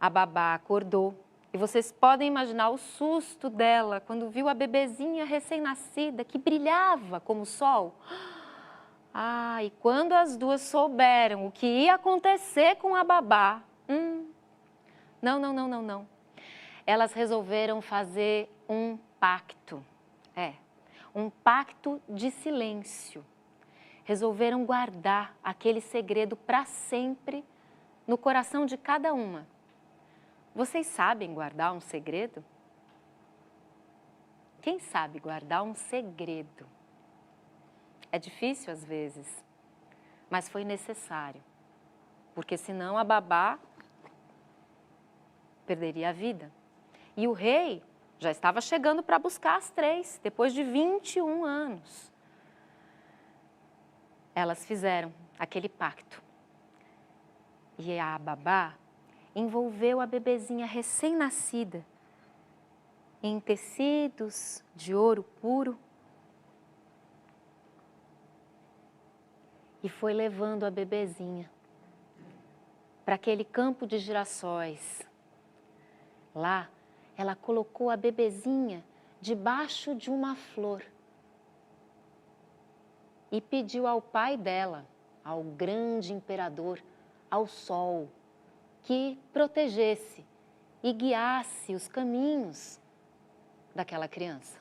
a babá acordou. E vocês podem imaginar o susto dela quando viu a bebezinha recém-nascida que brilhava como o sol. E quando as duas souberam o que ia acontecer com a babá, não. Elas resolveram fazer um pacto. um pacto de silêncio. Resolveram guardar aquele segredo para sempre no coração de cada uma. Vocês sabem guardar um segredo? Quem sabe guardar um segredo? É difícil às vezes, mas foi necessário, porque senão a babá perderia a vida. E o rei já estava chegando para buscar as 3, depois de 21 anos. Elas fizeram aquele pacto. E a babá envolveu a bebezinha recém-nascida em tecidos de ouro puro e foi levando a bebezinha para aquele campo de girassóis. Lá, ela colocou a bebezinha debaixo de uma flor e pediu ao pai dela, ao grande imperador, ao sol, que protegesse e guiasse os caminhos daquela criança.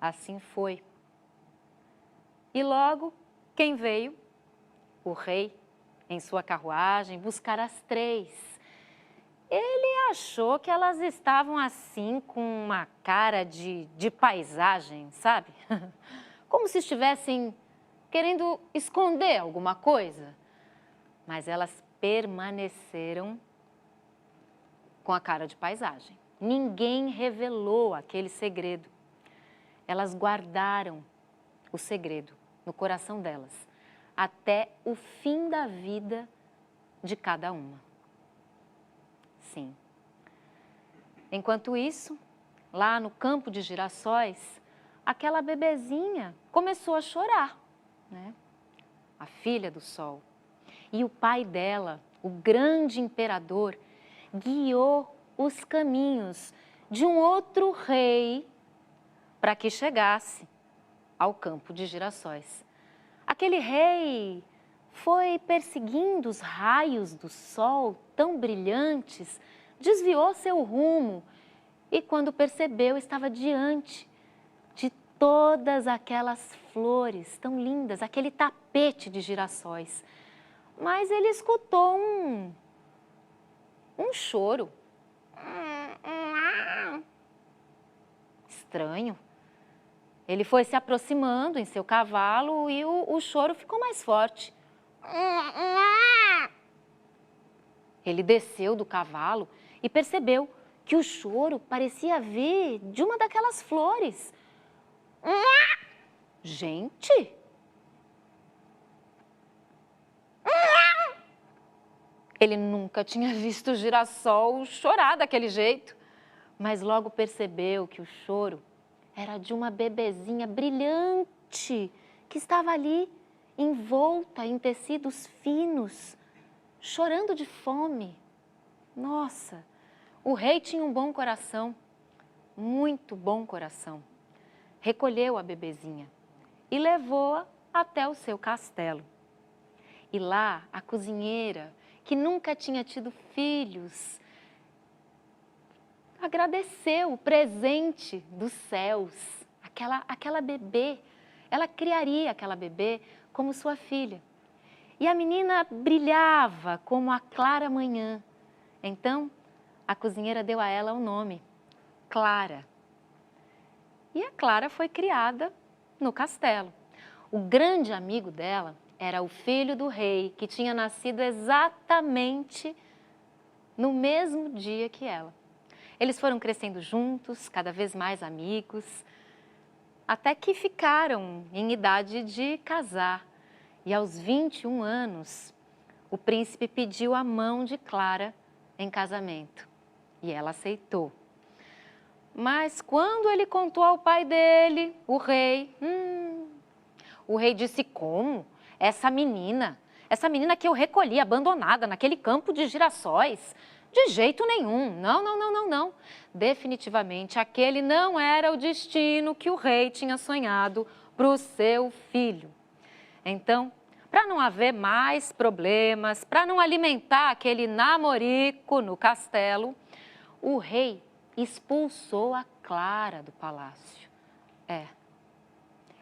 Assim foi. E logo, quem veio? O rei, em sua carruagem, buscar as 3. Ele achou que elas estavam assim, com uma cara de paisagem, sabe? Como se estivessem querendo esconder alguma coisa. Mas elas permaneceram com a cara de paisagem. Ninguém revelou aquele segredo. Elas guardaram o segredo no coração delas, até o fim da vida de cada uma. Sim. Enquanto isso, lá no campo de girassóis, aquela bebezinha começou a chorar, né? A filha do sol. E o pai dela, o grande imperador, guiou os caminhos de um outro rei para que chegasse ao campo de girassóis. Aquele rei foi perseguindo os raios do sol tão brilhantes, desviou seu rumo e, quando percebeu, estava diante de todas aquelas flores tão lindas, aquele tapete de girassóis. Mas ele escutou um choro. Estranho. Ele foi se aproximando em seu cavalo e o choro ficou mais forte. Ele desceu do cavalo e percebeu que o choro parecia vir de uma daquelas flores. Gente! Ele nunca tinha visto o girassol chorar daquele jeito, mas logo percebeu que o choro era de uma bebezinha brilhante que estava ali, envolta em tecidos finos, chorando de fome. Nossa, o rei tinha um bom coração, muito bom coração. Recolheu a bebezinha e levou-a até o seu castelo. E lá, a cozinheira, que nunca tinha tido filhos, agradeceu o presente dos céus, aquela bebê. Ela criaria aquela bebê como sua filha. E a menina brilhava como a clara manhã. Então, a cozinheira deu a ela o nome, Clara. E a Clara foi criada no castelo. O grande amigo dela era o filho do rei, que tinha nascido exatamente no mesmo dia que ela. Eles foram crescendo juntos, cada vez mais amigos, até que ficaram em idade de casar. E aos 21 anos, o príncipe pediu a mão de Clara em casamento e ela aceitou. Mas quando ele contou ao pai dele, o rei disse: como? Essa menina que eu recolhi abandonada naquele campo de girassóis, de jeito nenhum, não. Definitivamente aquele não era o destino que o rei tinha sonhado para o seu filho. Então, para não haver mais problemas, para não alimentar aquele namorico no castelo, o rei expulsou a Clara do palácio.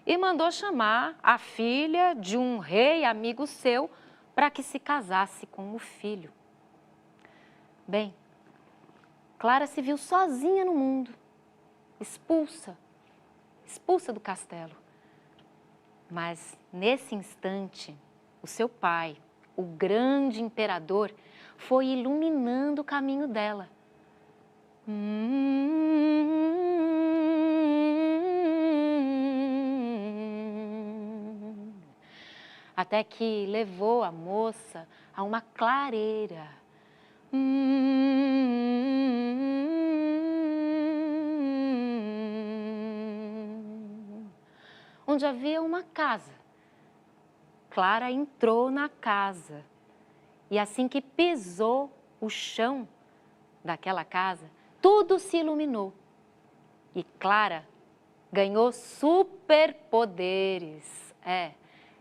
E mandou chamar a filha de um rei amigo seu para que se casasse com o filho. Bem, Clara se viu sozinha no mundo, expulsa do castelo. Mas nesse instante, o seu pai, o grande imperador, foi iluminando o caminho dela. Até que levou a moça a uma clareira. Onde havia uma casa. Clara entrou na casa e assim que pisou o chão daquela casa, tudo se iluminou. E Clara ganhou superpoderes.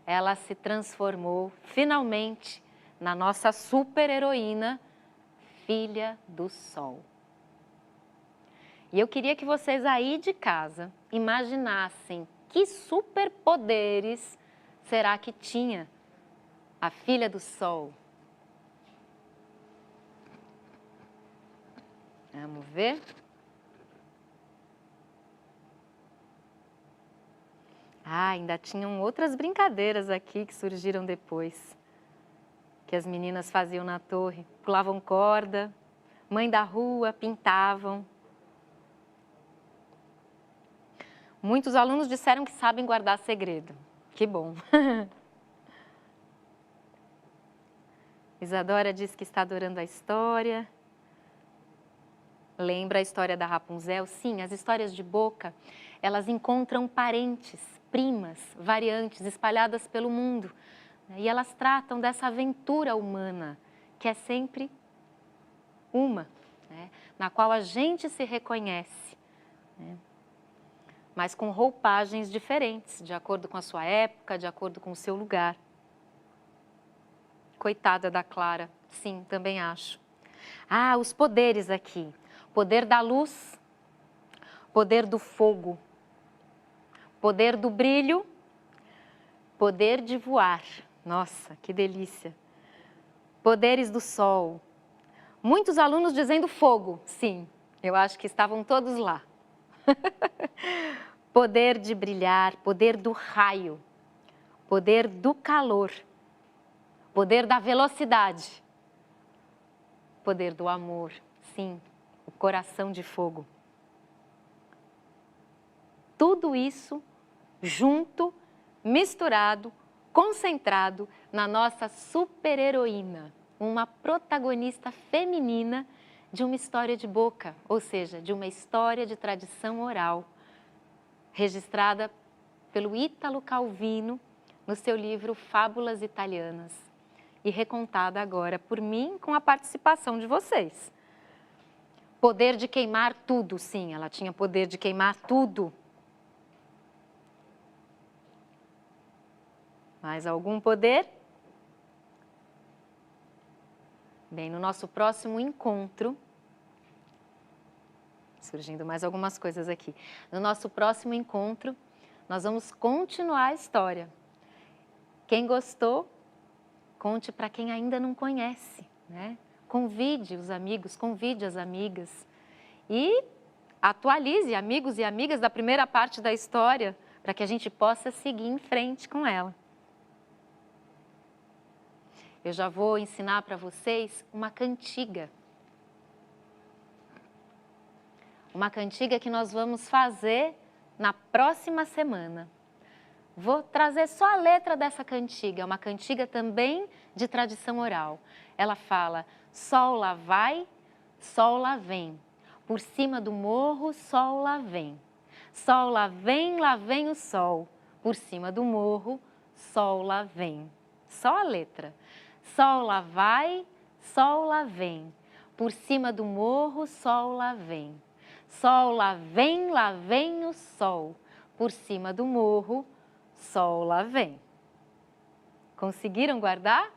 Ela se transformou finalmente na nossa super-heroína, filha do sol. E eu queria que vocês aí de casa imaginassem que superpoderes será que tinha a filha do sol. Vamos ver? Ainda tinham outras brincadeiras aqui que surgiram depois, que as meninas faziam na torre. Pulavam corda, mãe da rua, pintavam. Muitos alunos disseram que sabem guardar segredo. Que bom! Isadora diz que está adorando a história. Lembra a história da Rapunzel? Sim, as histórias de Boca, elas encontram parentes, primas, variantes espalhadas pelo mundo. E elas tratam dessa aventura humana, que é sempre uma, na qual a gente se reconhece, mas com roupagens diferentes, de acordo com a sua época, de acordo com o seu lugar. Coitada da Clara, sim, também acho. Os poderes aqui. Poder da luz, poder do fogo, poder do brilho, poder de voar. Nossa, que delícia! Poderes do sol. Muitos alunos dizendo fogo. Sim, eu acho que estavam todos lá. Poder de brilhar, poder do raio, poder do calor, poder da velocidade, poder do amor. Sim, o coração de fogo. Tudo isso junto, misturado, concentrado na nossa super-heroína, uma protagonista feminina de uma história de Boca, ou seja, de uma história de tradição oral, registrada pelo Ítalo Calvino no seu livro Fábulas Italianas e recontada agora por mim com a participação de vocês. Poder de queimar tudo, sim, ela tinha poder de queimar tudo. Mais algum poder? Bem, no nosso próximo encontro, surgindo mais algumas coisas aqui. No nosso próximo encontro, nós vamos continuar a história. Quem gostou, conte para quem ainda não conhece, Convide os amigos, convide as amigas e atualize amigos e amigas da primeira parte da história para que a gente possa seguir em frente com ela. Eu já vou ensinar para vocês uma cantiga. Uma cantiga que nós vamos fazer na próxima semana. Vou trazer só a letra dessa cantiga, é uma cantiga também de tradição oral. Ela fala: sol lá vai, sol lá vem, por cima do morro sol lá vem. Sol lá vem o sol, por cima do morro sol lá vem. Só a letra. Sol lá vai, sol lá vem, por cima do morro sol lá vem. Sol lá vem o sol, por cima do morro sol lá vem. Conseguiram guardar?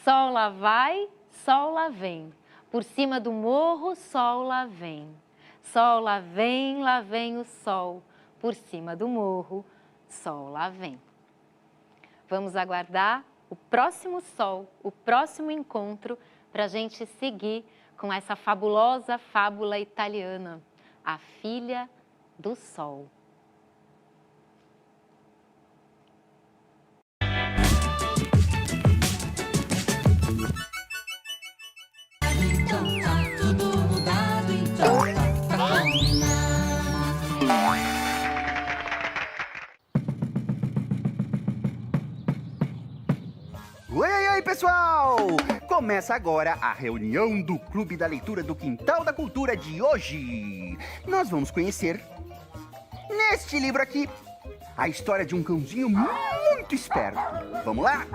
Sol lá vai, sol lá vem, por cima do morro sol lá vem. Sol lá vem o sol, por cima do morro sol lá vem. Vamos aguardar o próximo sol, o próximo encontro, para a gente seguir com essa fabulosa fábula italiana, A Filha do Sol. Então tá tudo mudado, então tá pra combinar. Oi, pessoal! Começa agora a reunião do Clube da Leitura do Quintal da Cultura de hoje. Nós vamos conhecer, neste livro aqui, a história de um cãozinho muito esperto. Vamos lá?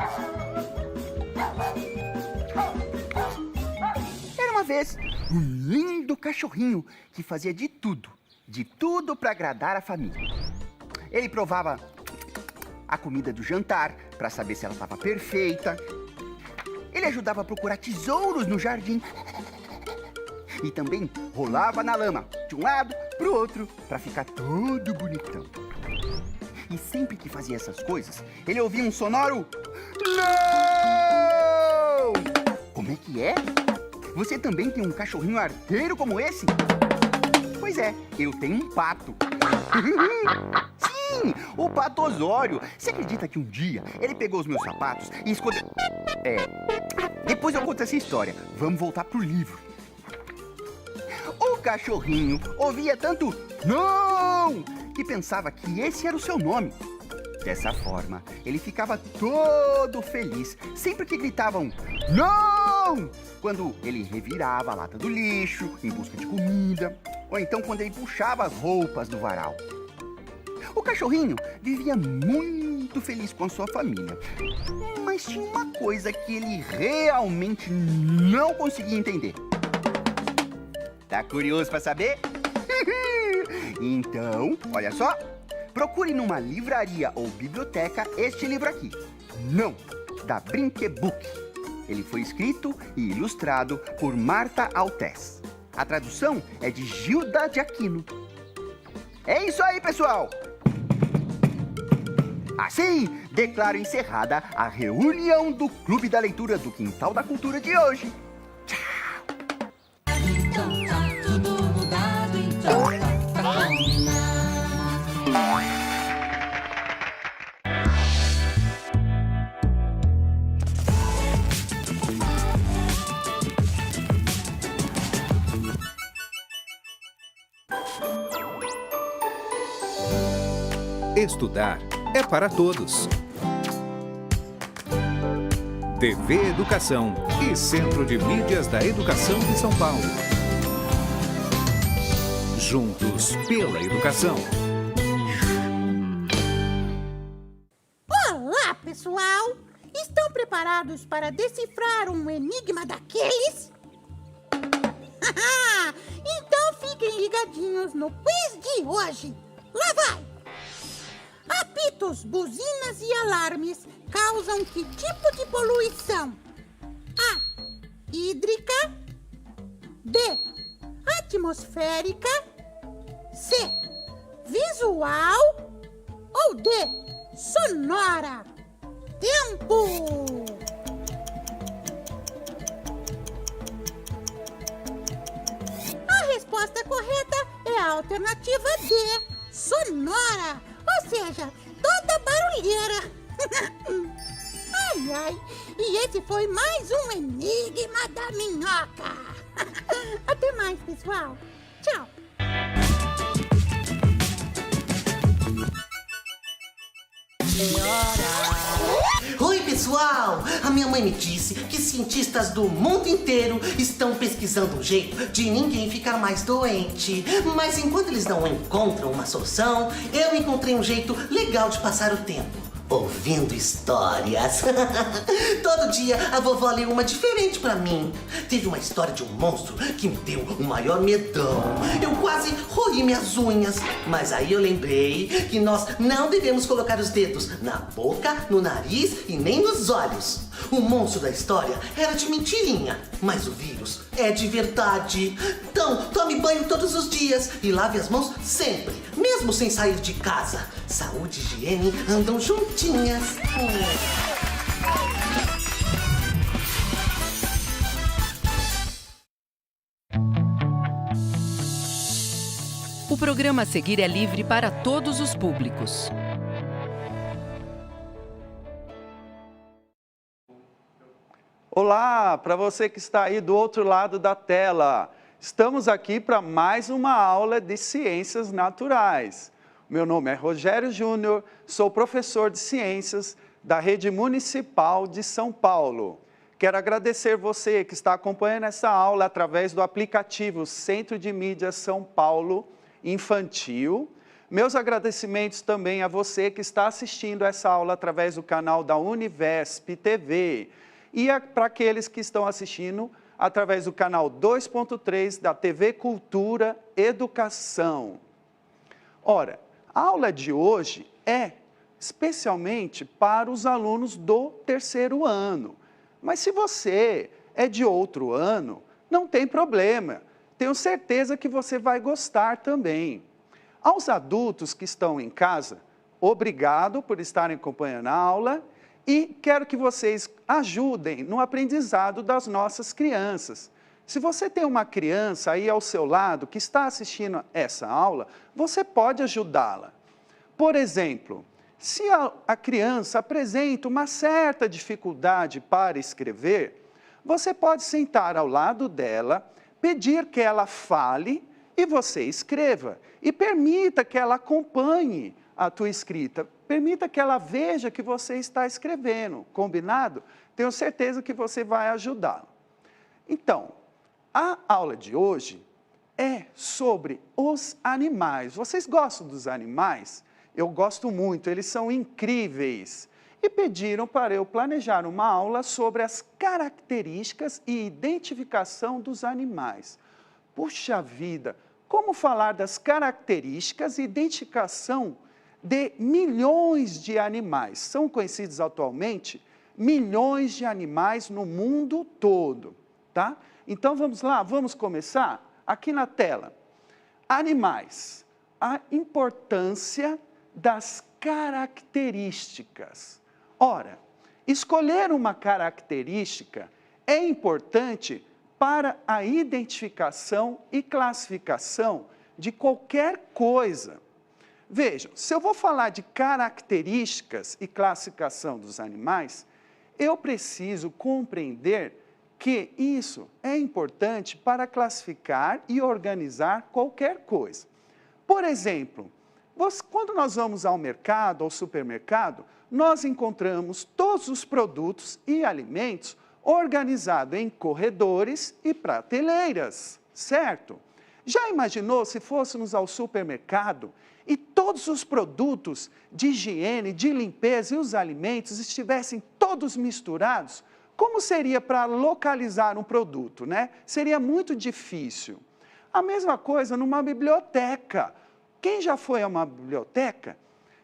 Era uma vez um lindo cachorrinho que fazia de tudo para agradar a família. Ele provava a comida do jantar para saber se ela estava perfeita. Ele ajudava a procurar tesouros no jardim. E também rolava na lama, de um lado para o outro, para ficar todo bonitão. E sempre que fazia essas coisas, ele ouvia um sonoro não! Como é que é? Você também tem um cachorrinho arteiro como esse? Pois é, eu tenho um pato. Sim, o Pato Osório. Você acredita que um dia ele pegou os meus sapatos e escondeu... Depois eu conto essa história. Vamos voltar pro livro. O cachorrinho ouvia tanto não que pensava que esse era o seu nome. Dessa forma, ele ficava todo feliz sempre que gritavam não! Quando ele revirava a lata do lixo em busca de comida, ou então quando ele puxava as roupas do varal. O cachorrinho vivia muito feliz com a sua família, mas tinha uma coisa que ele realmente não conseguia entender. Tá curioso para saber? Então, olha só, procure numa livraria ou biblioteca este livro aqui. Não, da Brinquebook. Ele foi escrito e ilustrado por Marta Altés. A tradução é de Gilda de Aquino. É isso aí, pessoal! Assim, declaro encerrada a reunião do Clube da Leitura do Quintal da Cultura de hoje. Tchau! Então tá tudo mudado, então tá pra combinar. Estudar é para todos. TV Educação e Centro de Mídias da Educação de São Paulo. Juntos pela educação. Olá, pessoal! Estão preparados para decifrar um enigma daqueles? Então fiquem ligadinhos no quiz de hoje. Lá vai! Apitos, buzinas e alarmes causam que tipo de poluição? A. Hídrica. B. Atmosférica. C. Visual. Ou D. Sonora. Tempo! A resposta correta é a alternativa D. Sonora. Ou seja, toda barulheira. Ai, ai. E esse foi mais um Enigma da Minhoca. Até mais, pessoal. Tchau. Oi, pessoal! A minha mãe me disse que cientistas do mundo inteiro estão pesquisando um jeito de ninguém ficar mais doente. Mas enquanto eles não encontram uma solução, eu encontrei um jeito legal de passar o tempo. Ouvindo histórias. Todo dia a vovó lê uma diferente pra mim. Teve uma história de um monstro que me deu o maior medão. Eu quase roí minhas unhas. Mas aí eu lembrei que nós não devemos colocar os dedos na boca, no nariz e nem nos olhos. O monstro da história era de mentirinha, mas o vírus é de verdade. Então, tome banho todos os dias e lave as mãos sempre, mesmo sem sair de casa. Saúde e higiene andam juntinhas. O programa a seguir é livre para todos os públicos. Olá, para você que está aí do outro lado da tela. Estamos aqui para mais uma aula de Ciências Naturais. Meu nome é Rogério Júnior, sou professor de Ciências da Rede Municipal de São Paulo. Quero agradecer você que está acompanhando essa aula através do aplicativo Centro de Mídias São Paulo Infantil. Meus agradecimentos também a você que está assistindo essa aula através do canal da Univesp TV. E para aqueles que estão assistindo através do canal 2.3 da TV Cultura Educação. Ora, a aula de hoje é especialmente para os alunos do terceiro ano. Mas se você é de outro ano, não tem problema. Tenho certeza que você vai gostar também. Aos adultos que estão em casa, obrigado por estarem acompanhando a aula. E quero que vocês ajudem no aprendizado das nossas crianças. Se você tem uma criança aí ao seu lado que está assistindo essa aula, você pode ajudá-la. Por exemplo, se a criança apresenta uma certa dificuldade para escrever, você pode sentar ao lado dela, pedir que ela fale e você escreva. E permita que ela acompanhe a tua escrita. Permita que ela veja que você está escrevendo, combinado? Tenho certeza que você vai ajudá-la. Então, a aula de hoje é sobre os animais. Vocês gostam dos animais? Eu gosto muito, eles são incríveis. E pediram para eu planejar uma aula sobre as características e identificação dos animais. Puxa vida, como falar das características e identificação de milhões de animais? São conhecidos atualmente milhões de animais no mundo todo, tá? Então vamos lá, vamos começar aqui na tela. Animais, a importância das características. Ora, escolher uma característica é importante para a identificação e classificação de qualquer coisa. Vejam, se eu vou falar de características e classificação dos animais, eu preciso compreender que isso é importante para classificar e organizar qualquer coisa. Por exemplo, quando nós vamos ao mercado, ao supermercado, nós encontramos todos os produtos e alimentos organizados em corredores e prateleiras, certo? Já imaginou se fôssemos ao supermercado e todos os produtos de higiene, de limpeza e os alimentos estivessem todos misturados? Como seria para localizar um produto, né? Seria muito difícil. A mesma coisa numa biblioteca. Quem já foi a uma biblioteca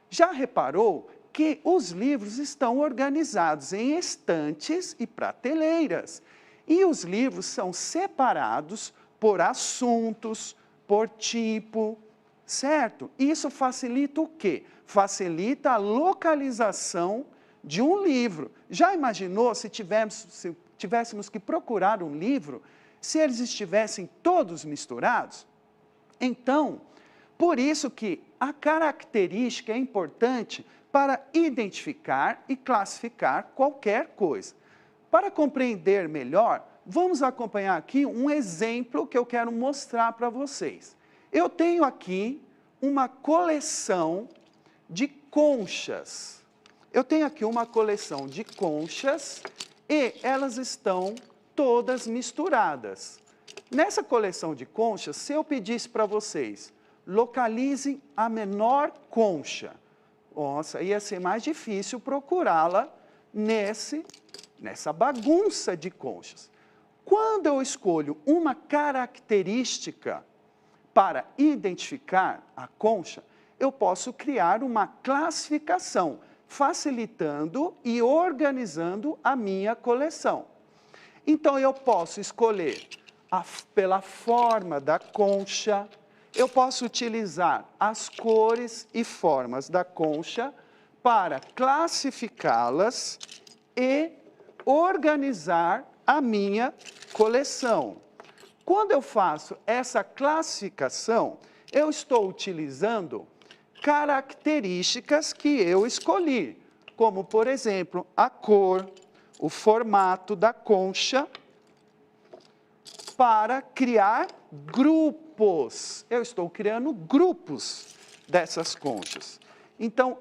já reparou que os livros estão organizados em estantes e prateleiras. E os livros são separados por assuntos, por tipo, certo? Isso facilita o quê? Facilita a localização de um livro. Já imaginou se tivéssemos que procurar um livro, se eles estivessem todos misturados? Então, por isso que a característica é importante para identificar e classificar qualquer coisa. Para compreender melhor, vamos acompanhar aqui um exemplo que eu quero mostrar para vocês. Eu tenho aqui uma coleção de conchas. Eu tenho aqui uma coleção de conchas e elas estão todas misturadas. Nessa coleção de conchas, se eu pedisse para vocês, localizem a menor concha. Nossa, ia ser mais difícil procurá-la nessa bagunça de conchas. Quando eu escolho uma característica para identificar a concha, eu posso criar uma classificação, facilitando e organizando a minha coleção. Então, eu posso escolher pela forma da concha, eu posso utilizar as cores e formas da concha para classificá-las e organizar a minha coleção. Quando eu faço essa classificação, eu estou utilizando características que eu escolhi, como, por exemplo, a cor, o formato da concha, para criar grupos. Eu estou criando grupos dessas conchas. Então,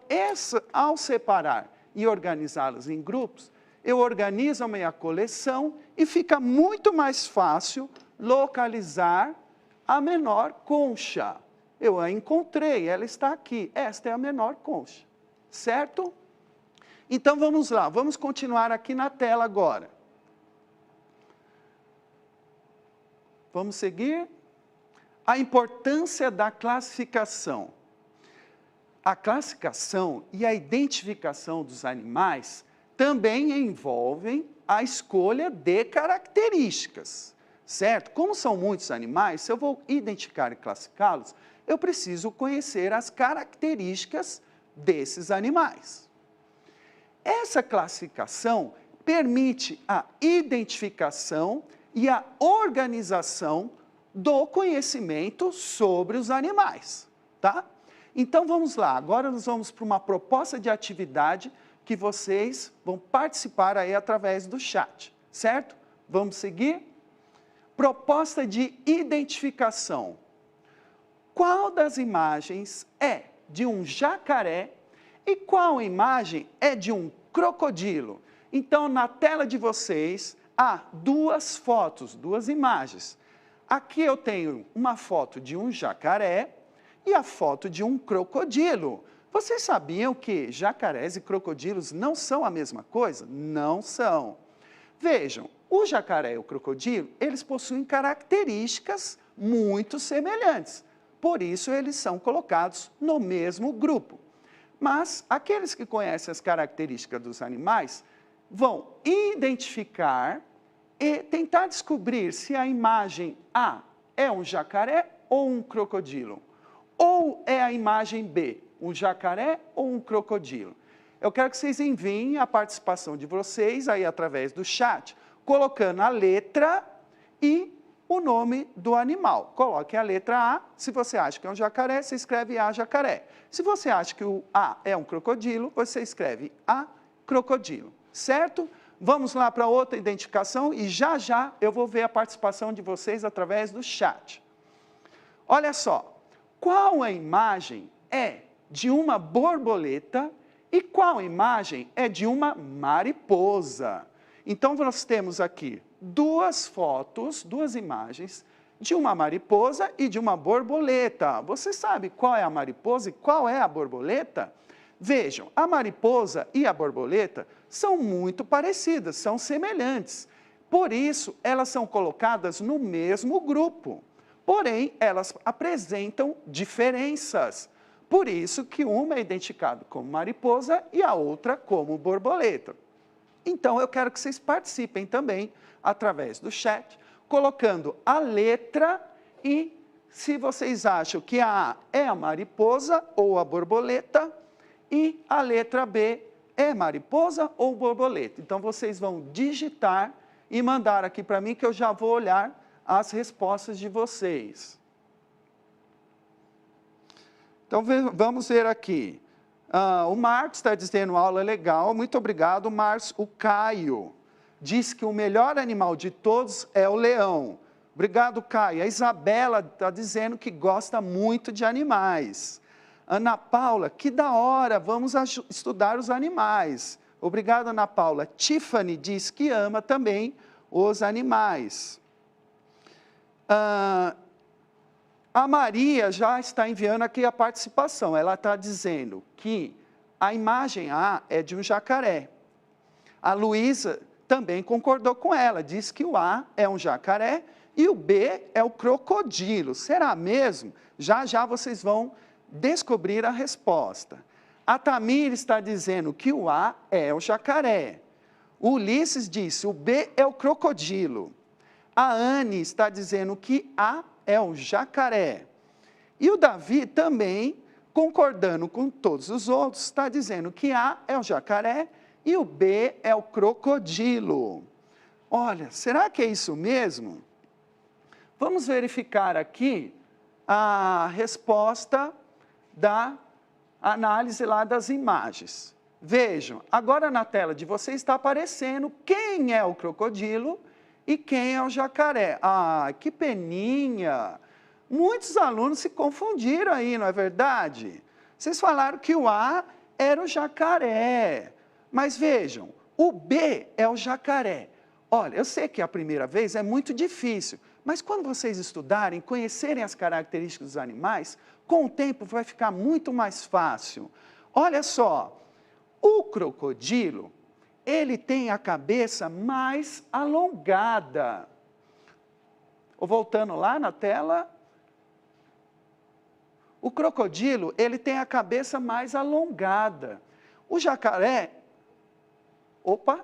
ao separar e organizá-las em grupos, eu organizo a minha coleção e fica muito mais fácil localizar a menor concha. Eu a encontrei, ela está aqui. Esta é a menor concha, certo? Então, vamos lá, vamos continuar aqui na tela agora. Vamos seguir? A importância da classificação. A classificação e a identificação dos animais também envolvem a escolha de características, certo? Como são muitos animais, se eu vou identificar e classificá-los, eu preciso conhecer as características desses animais. Essa classificação permite a identificação e a organização do conhecimento sobre os animais, tá? Então, vamos lá. Agora nós vamos para uma proposta de atividade que vocês vão participar aí através do chat, certo? Vamos seguir? Proposta de identificação. Qual das imagens é de um jacaré e qual imagem é de um crocodilo? Então, na tela de vocês, há duas fotos, duas imagens. Aqui eu tenho uma foto de um jacaré e a foto de um crocodilo. Vocês sabiam que jacarés e crocodilos não são a mesma coisa? Não são. Vejam, o jacaré e o crocodilo, eles possuem características muito semelhantes. Por isso, eles são colocados no mesmo grupo. Mas aqueles que conhecem as características dos animais vão identificar e tentar descobrir se a imagem A é um jacaré ou um crocodilo. Ou é a imagem B, um jacaré ou um crocodilo. Eu quero que vocês enviem a participação de vocês aí através do chat, colocando a letra e o nome do animal. Coloque a letra A. Se você acha que é um jacaré, você escreve A, jacaré. Se você acha que o A é um crocodilo, você escreve A, crocodilo. Certo? Vamos lá para outra identificação e já já eu vou ver a participação de vocês através do chat. Olha só, qual a imagem é de uma borboleta e qual imagem é de uma mariposa? Então, nós temos aqui duas fotos, duas imagens de uma mariposa e de uma borboleta. Você sabe qual é a mariposa e qual é a borboleta? Vejam, a mariposa e a borboleta são muito parecidas, são semelhantes. Por isso, elas são colocadas no mesmo grupo. Porém, elas apresentam diferenças. Por isso que uma é identificada como mariposa e a outra como borboleta. Então, eu quero que vocês participem também, através do chat, colocando a letra e se vocês acham que a A é a mariposa ou a borboleta e a letra B é mariposa ou borboleta. Então, vocês vão digitar e mandar aqui para mim que eu já vou olhar as respostas de vocês. Então, vamos ver aqui. O Marcos está dizendo aula legal. Muito obrigado, Marcos. O Caio diz que o melhor animal de todos é o leão. Obrigado, Caio. A Isabela está dizendo que gosta muito de animais. Ana Paula, que da hora, vamos estudar os animais. Obrigado, Ana Paula. Tiffany diz que ama também os animais. A Maria já está enviando aqui a participação. Ela está dizendo que a imagem A é de um jacaré. A Luísa também concordou com ela, diz que o A é um jacaré e o B é o crocodilo. Será mesmo? Já já vocês vão descobrir a resposta. A Tamir está dizendo que o A é o jacaré. O Ulisses disse, o B é o crocodilo. A Anne está dizendo que A é o jacaré. E o Davi também, concordando com todos os outros, está dizendo que A é o jacaré e o B é o crocodilo. Olha, será que é isso mesmo? Vamos verificar aqui a resposta da análise lá das imagens. Vejam, agora na tela de vocês está aparecendo quem é o crocodilo e quem é o jacaré. Ah, que peninha! Muitos alunos se confundiram aí, não é verdade? Vocês falaram que o A era o jacaré. Mas vejam, o B é o jacaré. Olha, eu sei que a primeira vez é muito difícil, mas quando vocês estudarem, conhecerem as características dos animais, com o tempo vai ficar muito mais fácil. Olha só, o crocodilo, ele tem a cabeça mais alongada. Voltando lá na tela. O crocodilo, ele tem a cabeça mais alongada. O jacaré... Opa!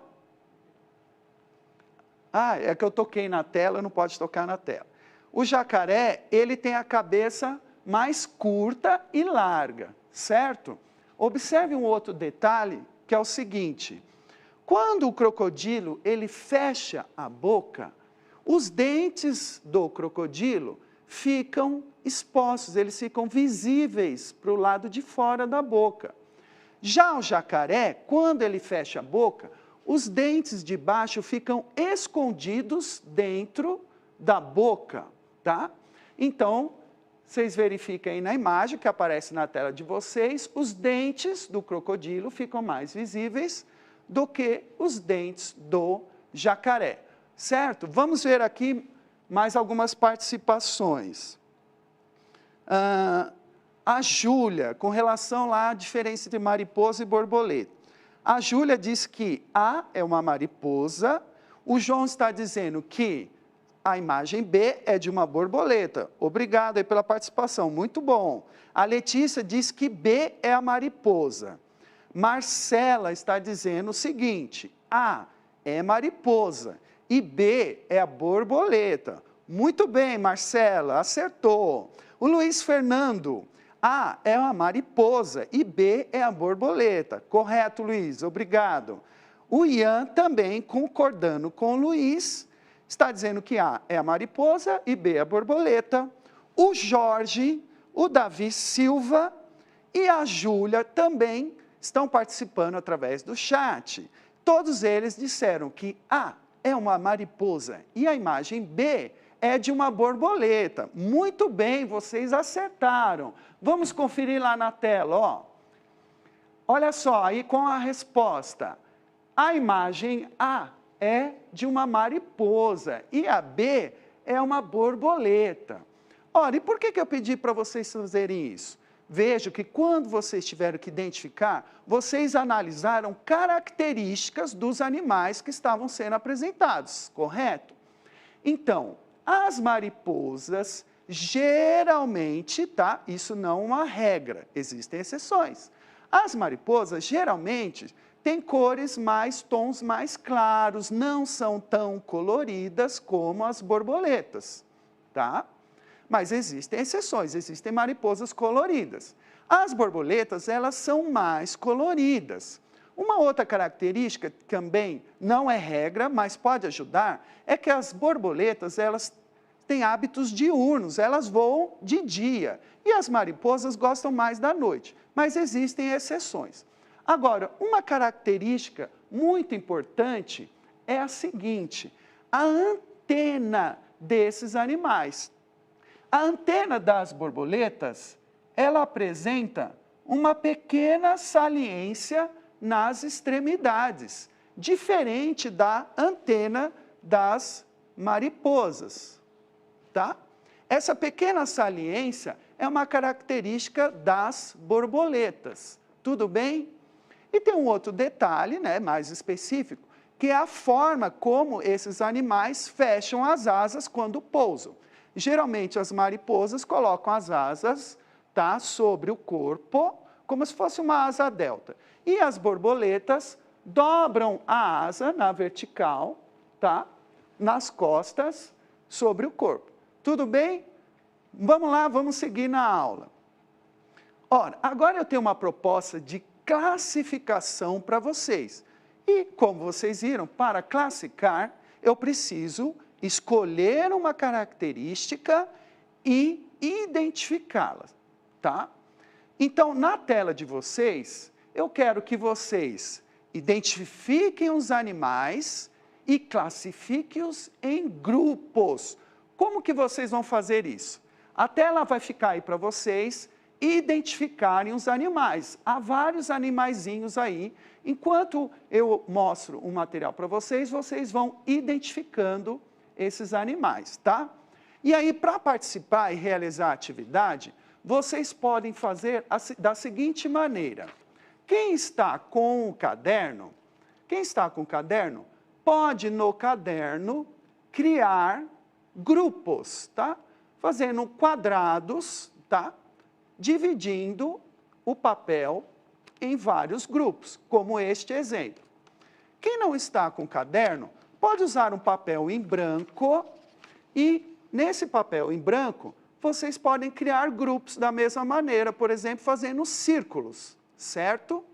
Ah, é que eu toquei na tela, não pode tocar na tela. O jacaré, ele tem a cabeça mais curta e larga, certo? Observe um outro detalhe, que é o seguinte. Quando o crocodilo, ele fecha a boca, os dentes do crocodilo ficam expostos, eles ficam visíveis para o lado de fora da boca. Já o jacaré, quando ele fecha a boca, os dentes de baixo ficam escondidos dentro da boca, tá? Então, vocês verificam aí na imagem que aparece na tela de vocês, os dentes do crocodilo ficam mais visíveis do que os dentes do jacaré, certo? Vamos ver aqui mais algumas participações. A Júlia, com relação lá à diferença entre mariposa e borboleta. A Júlia diz que A é uma mariposa, o João está dizendo que a imagem B é de uma borboleta. Obrigado aí pela participação, muito bom. A Letícia diz que B é a mariposa. Marcela está dizendo o seguinte, A é mariposa e B é a borboleta. Muito bem, Marcela, acertou. O Luiz Fernando, A é a mariposa e B é a borboleta. Correto, Luiz, obrigado. O Ian também, concordando com o Luiz, está dizendo que A é a mariposa e B é a borboleta. O Jorge, o Davi Silva e a Júlia também estão participando através do chat. Todos eles disseram que A é uma mariposa e a imagem B é de uma borboleta. Muito bem, vocês acertaram. Vamos conferir lá na tela, ó. Olha só, aí com a resposta. A imagem A é de uma mariposa e a B é uma borboleta. Ora, e por que eu pedi para vocês fazerem isso? Veja que quando vocês tiveram que identificar, vocês analisaram características dos animais que estavam sendo apresentados, correto? Então, as mariposas, geralmente, tá? Isso não é uma regra, existem exceções. As mariposas, geralmente, têm cores tons mais claros, não são tão coloridas como as borboletas, tá? Mas existem exceções, existem mariposas coloridas. As borboletas, elas são mais coloridas. Uma outra característica, que também não é regra, mas pode ajudar, é que as borboletas, elas têm hábitos diurnos, elas voam de dia. E as mariposas gostam mais da noite, mas existem exceções. Agora, uma característica muito importante é a seguinte, a antena desses animais. A antena das borboletas ela apresenta uma pequena saliência nas extremidades, diferente da antena das mariposas, tá? Essa pequena saliência é uma característica das borboletas, tudo bem? E tem um outro detalhe, né, mais específico, que é a forma como esses animais fecham as asas quando pousam. Geralmente as mariposas colocam as asas, tá, sobre o corpo, como se fosse uma asa delta. E as borboletas dobram a asa na vertical, tá, nas costas, sobre o corpo. Tudo bem? Vamos lá, vamos seguir na aula. Ora, agora eu tenho uma proposta de classificação para vocês. E, como vocês viram, para classificar, eu preciso escolher uma característica e identificá-la, tá? Então, na tela de vocês, eu quero que vocês identifiquem os animais e classifiquem-os em grupos. Como que vocês vão fazer isso? A tela vai ficar aí para vocês identificarem os animais. Há vários animaizinhos aí. Enquanto eu mostro o material para vocês, vocês vão identificando esses animais, tá? E aí, para participar e realizar a atividade, vocês podem fazer da seguinte maneira. Quem está com o caderno, pode no caderno criar grupos, tá? Fazendo quadrados, tá? Dividindo o papel em vários grupos, como este exemplo. Quem não está com caderno, pode usar um papel em branco e, nesse papel em branco, vocês podem criar grupos da mesma maneira, por exemplo, fazendo círculos, certo?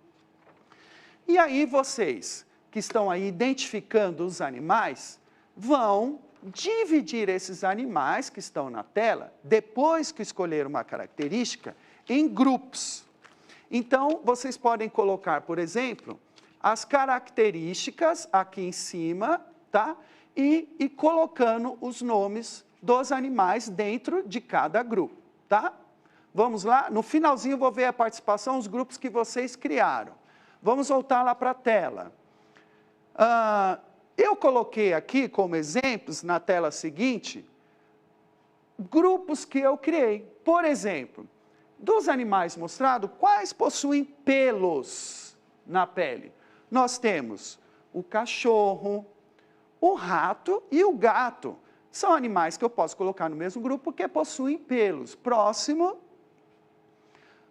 E aí vocês, que estão aí identificando os animais, vão dividir esses animais que estão na tela, depois que escolher uma característica, em grupos. Então, vocês podem colocar, por exemplo, as características aqui em cima, tá? E colocando os nomes dos animais dentro de cada grupo, tá? Vamos lá? No finalzinho eu vou ver a participação, os grupos que vocês criaram. Vamos voltar lá para a tela. Eu coloquei aqui como exemplos, na tela seguinte, grupos que eu criei. Por exemplo, dos animais mostrados, quais possuem pelos na pele? Nós temos o cachorro, o rato e o gato. São animais que eu posso colocar no mesmo grupo porque possuem pelos. Próximo.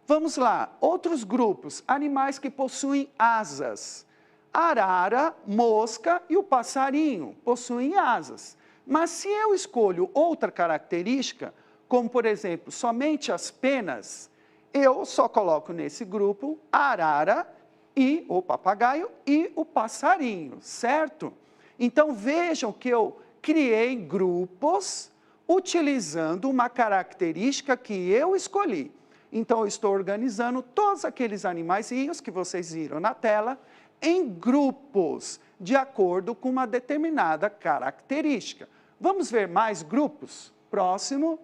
Vamos lá, outros grupos, animais que possuem asas. Arara, mosca e o passarinho possuem asas. Mas se eu escolho outra característica, como por exemplo, somente as penas, eu só coloco nesse grupo a arara e o papagaio e o passarinho, certo? Então vejam que eu criei grupos utilizando uma característica que eu escolhi. Então eu estou organizando todos aqueles animaizinhos que vocês viram na tela em grupos, de acordo com uma determinada característica. Vamos ver mais grupos? Próximo.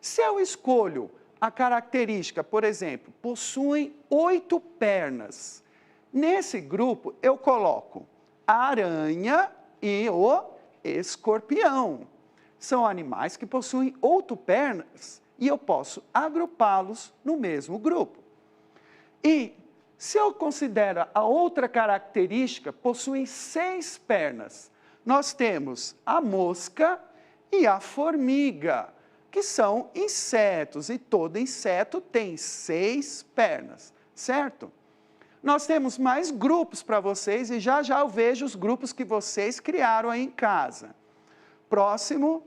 Se eu escolho a característica, por exemplo, possuem 8 pernas. Nesse grupo, eu coloco a aranha e o escorpião. São animais que possuem 8 pernas e eu posso agrupá-los no mesmo grupo. E se eu considero a outra característica, possuem 6 pernas. Nós temos a mosca e a formiga, que são insetos, e todo inseto tem 6 pernas, certo? Nós temos mais grupos para vocês e já eu vejo os grupos que vocês criaram aí em casa. Próximo.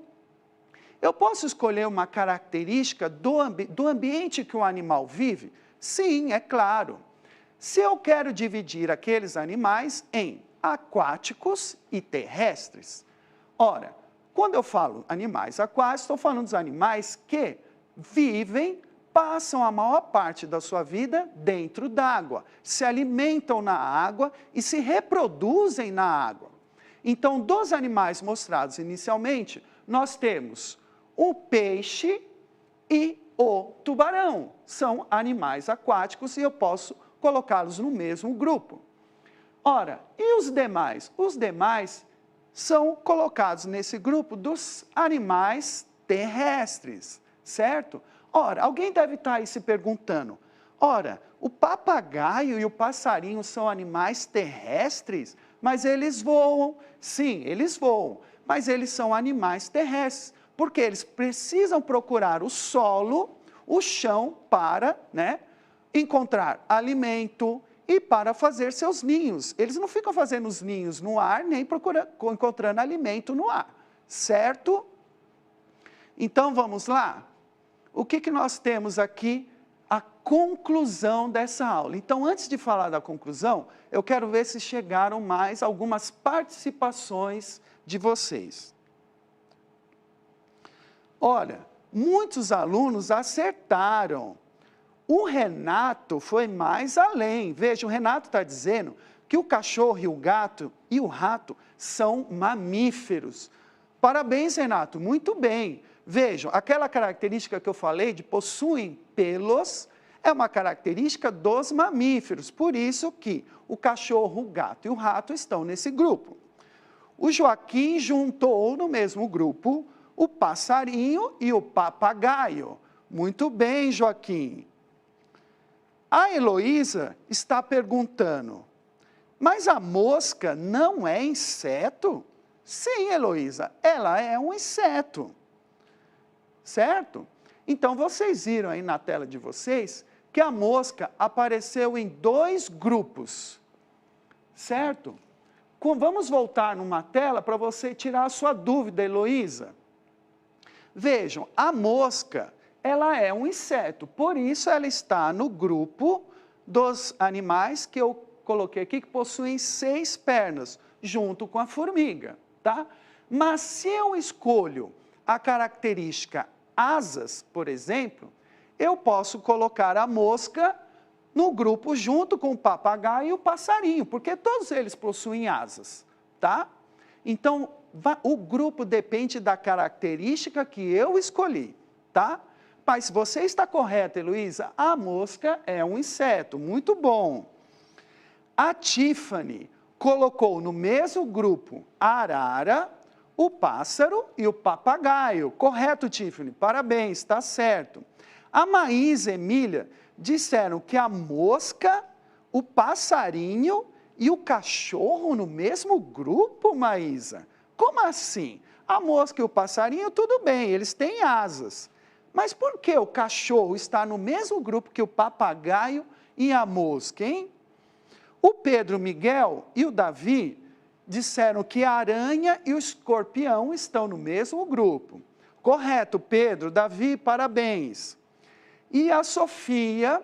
Eu posso escolher uma característica do ambiente que o animal vive? Sim, é claro. Se eu quero dividir aqueles animais em aquáticos e terrestres, ora, quando eu falo animais aquáticos, estou falando dos animais que vivem, passam a maior parte da sua vida dentro d'água, se alimentam na água e se reproduzem na água. Então, dos animais mostrados inicialmente, nós temos o peixe e o tubarão. São animais aquáticos e eu posso colocá-los no mesmo grupo. Ora, e os demais? Os demais são colocados nesse grupo dos animais terrestres, certo? Ora, alguém deve estar aí se perguntando, ora, o papagaio e o passarinho são animais terrestres, mas eles voam. Sim, eles voam, mas eles são animais terrestres, porque eles precisam procurar o solo, o chão, para, encontrar alimento e para fazer seus ninhos. Eles não ficam fazendo os ninhos no ar, nem encontrando alimento no ar, certo? Então, vamos lá? O que nós temos aqui? A conclusão dessa aula. Então, antes de falar da conclusão, eu quero ver se chegaram mais algumas participações de vocês. Olha, muitos alunos acertaram. O Renato foi mais além. Veja, o Renato está dizendo que o cachorro e o gato e o rato são mamíferos. Parabéns, Renato, muito bem. Vejam, aquela característica que eu falei de possuem pelos é uma característica dos mamíferos. Por isso que o cachorro, o gato e o rato estão nesse grupo. O Joaquim juntou no mesmo grupo o passarinho e o papagaio. Muito bem, Joaquim. A Heloísa está perguntando, mas a mosca não é inseto? Sim, Heloísa, ela é um inseto, certo? Então, vocês viram aí na tela de vocês que a mosca apareceu em 2 grupos, certo? Vamos voltar numa tela para você tirar a sua dúvida, Heloísa. Vejam, a mosca, ela é um inseto, por isso ela está no grupo dos animais que eu coloquei aqui, que possuem 6 pernas, junto com a formiga, tá? Mas se eu escolho a característica asas, por exemplo, eu posso colocar a mosca no grupo junto com o papagaio e o passarinho, porque todos eles possuem asas, tá? Então, o grupo depende da característica que eu escolhi, tá? Mas você está correta, Heloísa, a mosca é um inseto, muito bom. A Tiffany colocou no mesmo grupo a arara, o pássaro e o papagaio. Correto, Tiffany, parabéns, está certo. A Maísa e Emília disseram que a mosca, o passarinho e o cachorro no mesmo grupo, Maísa. Como assim? A mosca e o passarinho, tudo bem, eles têm asas. Mas por que o cachorro está no mesmo grupo que o papagaio e a mosca, hein? O Pedro Miguel e o Davi disseram que a aranha e o escorpião estão no mesmo grupo. Correto, Pedro, Davi, parabéns. E a Sofia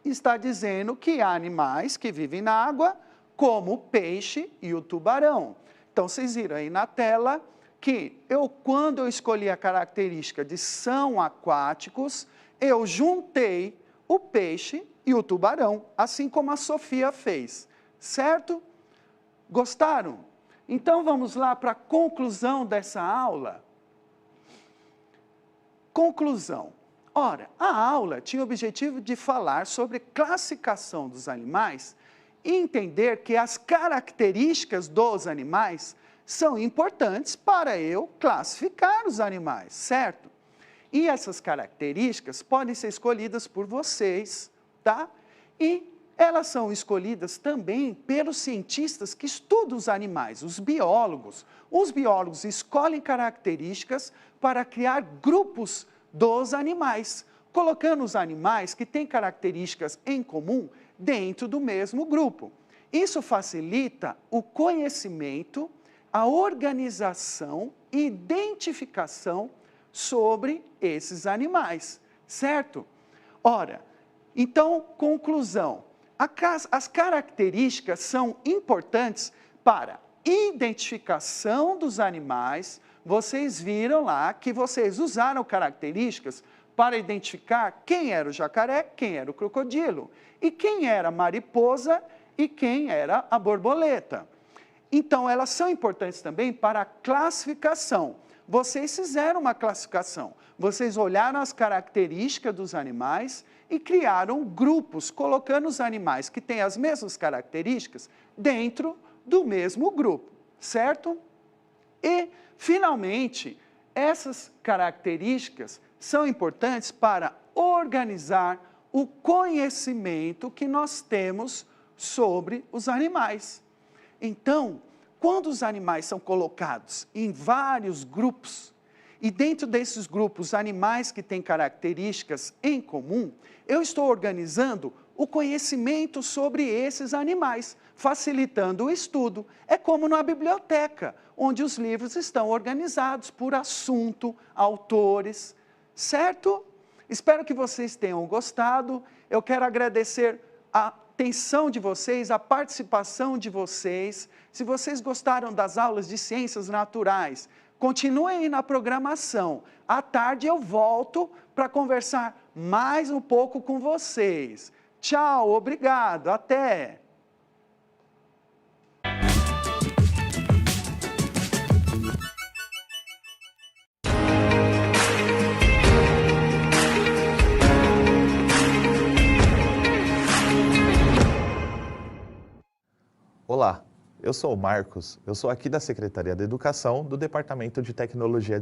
está dizendo que há animais que vivem na água, como o peixe e o tubarão. Então, vocês viram aí na tela que quando eu escolhi a característica de são aquáticos, eu juntei o peixe e o tubarão, assim como a Sofia fez, certo? Gostaram? Então, vamos lá para a conclusão dessa aula. Conclusão. Ora, a aula tinha o objetivo de falar sobre classificação dos animais e entender que as características dos animais são importantes para eu classificar os animais, certo? E essas características podem ser escolhidas por vocês, tá? E elas são escolhidas também pelos cientistas que estudam os animais, os biólogos. Os biólogos escolhem características para criar grupos dos animais, colocando os animais que têm características em comum dentro do mesmo grupo. Isso facilita o conhecimento, a organização e identificação sobre esses animais, certo? Ora, então, conclusão. As características são importantes para identificação dos animais. Vocês viram lá que vocês usaram características para identificar quem era o jacaré, quem era o crocodilo, e quem era a mariposa e quem era a borboleta. Então, elas são importantes também para a classificação, vocês fizeram uma classificação. Vocês olharam as características dos animais e criaram grupos, colocando os animais que têm as mesmas características dentro do mesmo grupo, certo? E, finalmente, essas características são importantes para organizar o conhecimento que nós temos sobre os animais. Então, quando os animais são colocados em vários grupos, e dentro desses grupos, animais que têm características em comum, eu estou organizando o conhecimento sobre esses animais, facilitando o estudo. É como na biblioteca, onde os livros estão organizados por assunto, autores, certo? Espero que vocês tenham gostado. Eu quero agradecer a atenção de vocês, a participação de vocês. Se vocês gostaram das aulas de ciências naturais, continuem aí na programação. À tarde eu volto para conversar mais um pouco com vocês. Tchau, obrigado, até! Olá, eu sou o Marcos, eu sou aqui da Secretaria da Educação do Departamento de Tecnologia